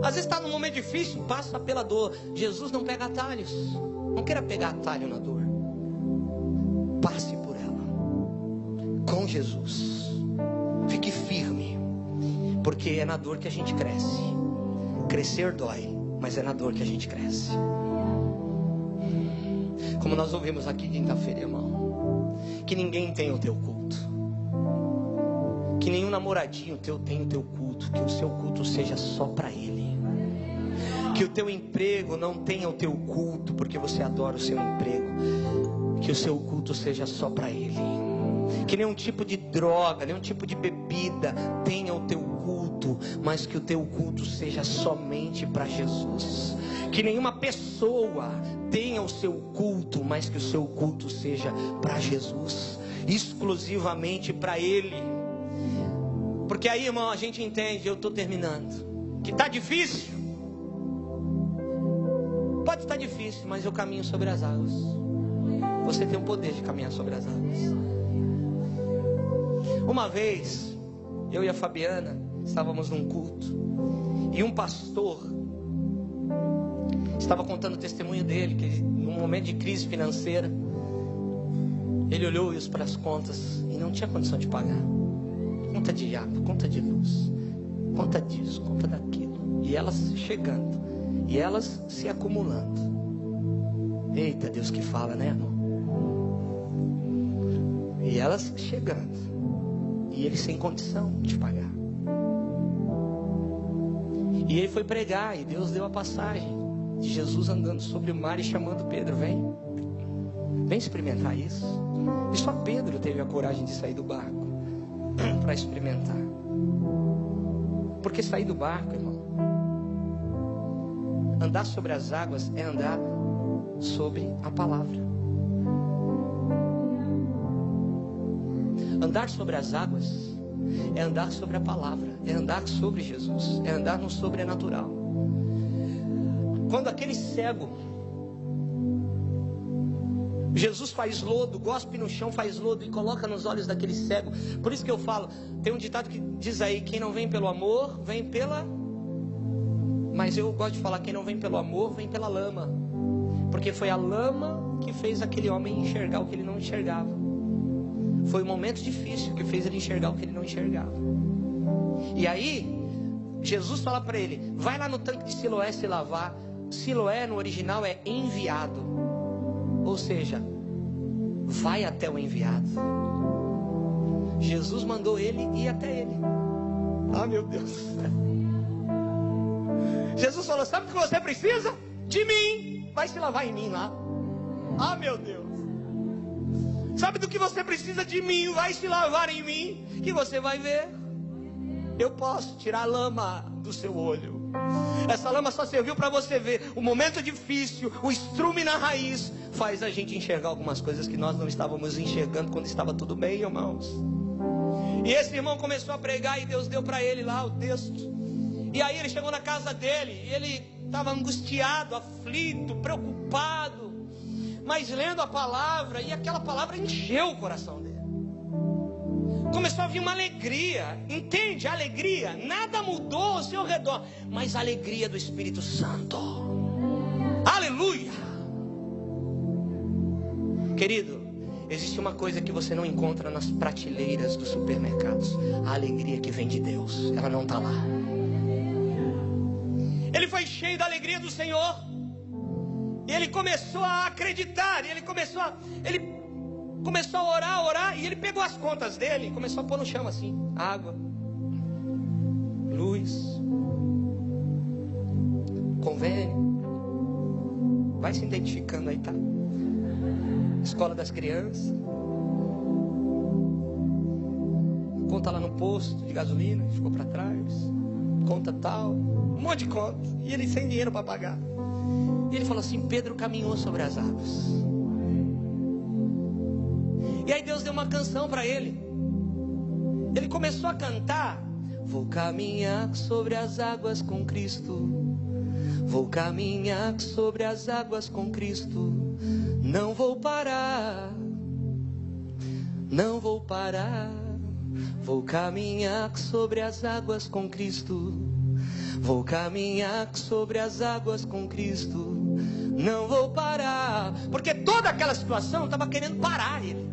Às vezes está num momento difícil, passa pela dor. Jesus não pega atalhos. Não queira pegar atalho na dor. Passe por ela com Jesus. Fique firme, porque é na dor que a gente cresce. Crescer dói, mas é na dor que a gente cresce. Como nós ouvimos aqui quinta-feira, irmão, que ninguém tem o teu culto, que nenhum namoradinho teu tem o teu culto, que o seu culto seja só para ele. Que o teu emprego não tenha o teu culto porque você adora o seu emprego. Que o seu culto seja só para ele. Que nenhum tipo de droga, nenhum tipo de bebida tenha o teu culto, mas que o teu culto seja somente para Jesus. Que nenhuma pessoa tenha o seu culto, mas que o seu culto seja para Jesus, exclusivamente para ele. Porque aí, irmão, a gente entende, eu estou terminando, que está difícil. Pode estar difícil, mas eu caminho sobre as águas. Você tem o poder de caminhar sobre as águas. Uma vez, eu e a Fabiana estávamos num culto, e um pastor estava contando o testemunho dele, que ele, num momento de crise financeira, ele olhou para as contas e não tinha condição de pagar. Conta de água, conta de luz, conta disso, conta daquilo. E elas chegando, e elas se acumulando. Eita, Deus que fala, né, irmão? E elas chegando, e ele sem condição de pagar. E ele foi pregar, e Deus deu a passagem de Jesus andando sobre o mar e chamando Pedro: vem experimentar isso. E só Pedro teve a coragem de sair do barco para experimentar. Porque sair do barco, irmão, andar sobre as águas é andar sobre a palavra. Andar sobre as águas é andar sobre a palavra, é andar sobre Jesus, é andar no sobrenatural. Quando aquele cego, Jesus faz lodo, gospe no chão, faz lodo e coloca nos olhos daquele cego. Por isso que eu falo, tem um ditado que diz aí: quem não vem pelo amor, vem pela... Mas eu gosto de falar, quem não vem pelo amor, vem pela lama. Porque foi a lama que fez aquele homem enxergar o que ele não enxergava. Foi um momento difícil que fez ele enxergar o que ele não enxergava. E aí, Jesus fala para ele: vai lá no tanque de Siloé se lavar. Siloé no original é enviado. Ou seja, vai até o enviado. Jesus mandou ele ir até ele. Ah, meu Deus. Jesus falou: sabe o que você precisa? De mim. Vai se lavar em mim lá. Ah, meu Deus. Sabe do que você precisa? De mim. Vai se lavar em mim, que você vai ver. Eu posso tirar a lama do seu olho. Essa lama só serviu para você ver o momento difícil, o estrume na raiz faz a gente enxergar algumas coisas que nós não estávamos enxergando quando estava tudo bem, irmãos. E esse irmão começou a pregar e Deus deu para ele lá o texto. E aí ele chegou na casa dele, e ele estava angustiado, aflito, preocupado, mas lendo a palavra, e aquela palavra encheu o coração dele. Começou a vir uma alegria, entende? Alegria, nada mudou ao seu redor, mas a alegria do Espírito Santo. Aleluia! Querido, existe uma coisa que você não encontra nas prateleiras dos supermercados: a alegria que vem de Deus. Ela não está lá. Ele foi cheio da alegria do Senhor. E ele começou a acreditar. E ele começou a orar. E ele pegou as contas dele e começou a pôr no chão assim: água, luz, convênio. Vai se identificando aí, tá? Escola das crianças. Conta lá no posto de gasolina, ficou para trás. Conta tal, um monte de conta. E ele sem dinheiro para pagar. E ele falou assim: Pedro caminhou sobre as águas. E aí Deus deu uma canção para ele. Ele começou a cantar: vou caminhar sobre as águas com Cristo. Vou caminhar sobre as águas com Cristo. Não vou parar. Não vou parar. Vou caminhar sobre as águas com Cristo. Vou caminhar sobre as águas com Cristo. Não vou parar. Porque toda aquela situação estava querendo parar ele.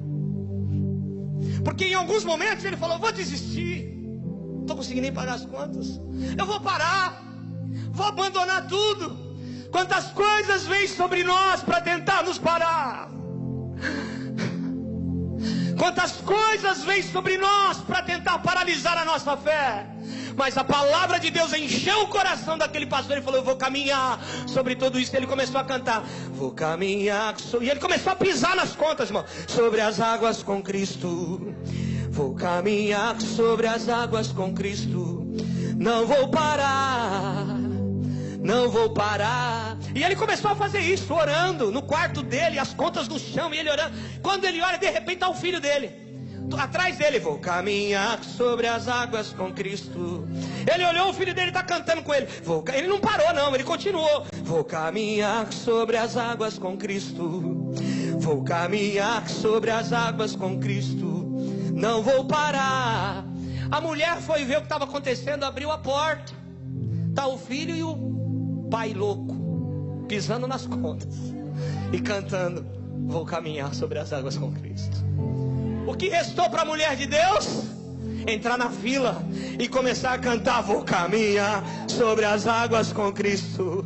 Porque em alguns momentos ele falou: vou desistir. Não estou conseguindo nem pagar as contas. Eu vou parar. Vou abandonar tudo. Quantas coisas vêm sobre nós para tentar nos parar. Quantas coisas vêm sobre nós para tentar paralisar a nossa fé. Mas a palavra de Deus encheu o coração daquele pastor. Ele falou: eu vou caminhar sobre tudo isso. Ele começou a cantar: vou caminhar. E ele começou a pisar nas contas, irmão. Sobre as águas com Cristo. Vou caminhar sobre as águas com Cristo. Não vou parar. Não vou parar. E ele começou a fazer isso, orando no quarto dele, as contas no chão, e ele orando. Quando ele olha, de repente está o filho dele atrás dele: vou caminhar sobre as águas com Cristo. Ele olhou, o filho dele está cantando com ele. Ele não parou não, ele continuou: vou caminhar sobre as águas com Cristo. Vou caminhar sobre as águas com Cristo. Não vou parar. A mulher foi ver o que estava acontecendo, abriu a porta. Está o filho e o pai louco, pisando nas contas e cantando: vou caminhar sobre as águas com Cristo. O que restou para a mulher de Deus? Entrar na fila e começar a cantar: vou caminhar sobre as águas com Cristo.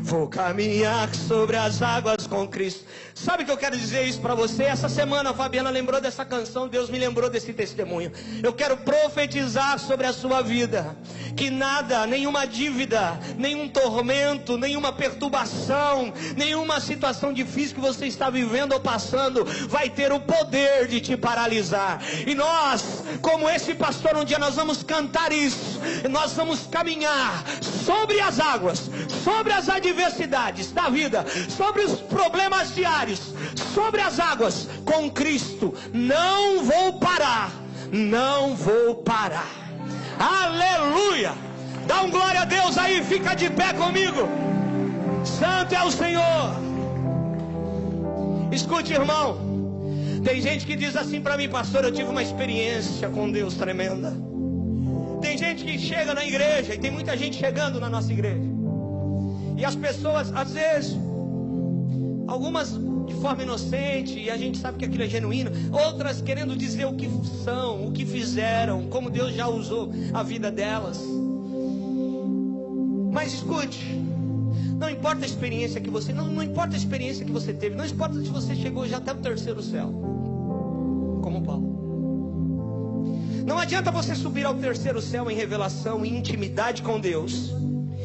Vou caminhar sobre as águas com Cristo. Sabe o que eu quero dizer isso para você? Essa semana a Fabiana lembrou dessa canção, Deus me lembrou desse testemunho. Eu quero profetizar sobre a sua vida que nada, nenhuma dívida, nenhum tormento, nenhuma perturbação, nenhuma situação difícil que você está vivendo ou passando vai ter o poder de te paralisar. E nós, como esse pastor, um dia nós vamos cantar isso. Nós vamos caminhar sobre as águas, sobre as adversidades da vida, sobre os problemas diários, sobre as águas com Cristo. Não vou parar. Não vou parar. Aleluia! Dá um glória a Deus aí, fica de pé comigo. Santo é o Senhor. Escute, irmão. Tem gente que diz assim para mim: pastor, eu tive uma experiência com Deus tremenda. Tem gente que chega na igreja, e tem muita gente chegando na nossa igreja, e as pessoas, às vezes, algumas de forma inocente, e a gente sabe que aquilo é genuíno, outras querendo dizer o que são, o que fizeram, como Deus já usou a vida delas. Mas escute, não importa a experiência que você, não importa a experiência que você teve, não importa se você chegou já até o terceiro céu, como Paulo. Não adianta você subir ao terceiro céu em revelação e intimidade com Deus,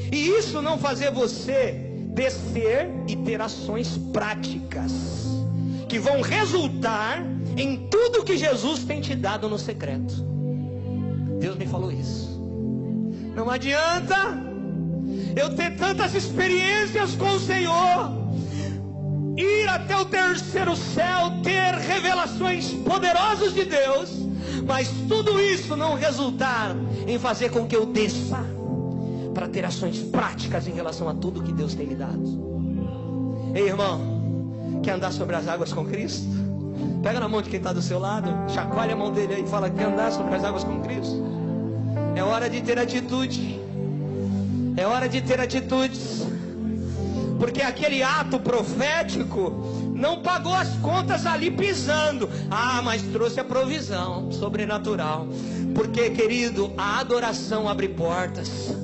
e isso não fazer você descer e ter ações práticas que vão resultar em tudo que Jesus tem te dado no secreto. Deus me falou isso. Não adianta eu ter tantas experiências com o Senhor, ir até o terceiro céu, ter revelações poderosas de Deus, mas tudo isso não resultar em fazer com que eu desça para ter ações práticas em relação a tudo que Deus tem me dado. Ei, irmão, quer andar sobre as águas com Cristo? Pega na mão de quem está do seu lado, chacoalha a mão dele aí e fala: quer andar sobre as águas com Cristo? É hora de ter atitude. É hora de ter atitudes. Porque aquele ato profético não pagou as contas ali pisando. Mas trouxe a provisão sobrenatural. Porque, querido, a adoração abre portas.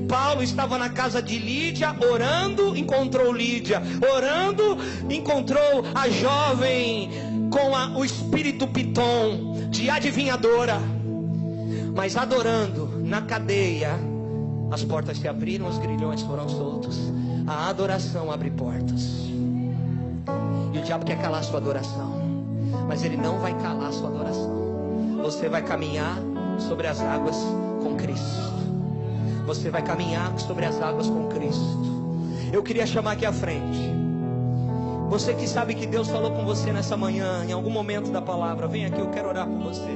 Paulo estava na casa de Lídia, orando, encontrou Lídia. Orando, encontrou a jovem com o espírito piton, de adivinhadora. Mas adorando, na cadeia, as portas se abriram, os grilhões foram soltos. A adoração abre portas. E o diabo quer calar a sua adoração, mas ele não vai calar a sua adoração. Você vai caminhar sobre as águas com Cristo. Você vai caminhar sobre as águas com Cristo. Eu queria chamar aqui à frente você que sabe que Deus falou com você nessa manhã, em algum momento da palavra. Vem aqui, eu quero orar por você.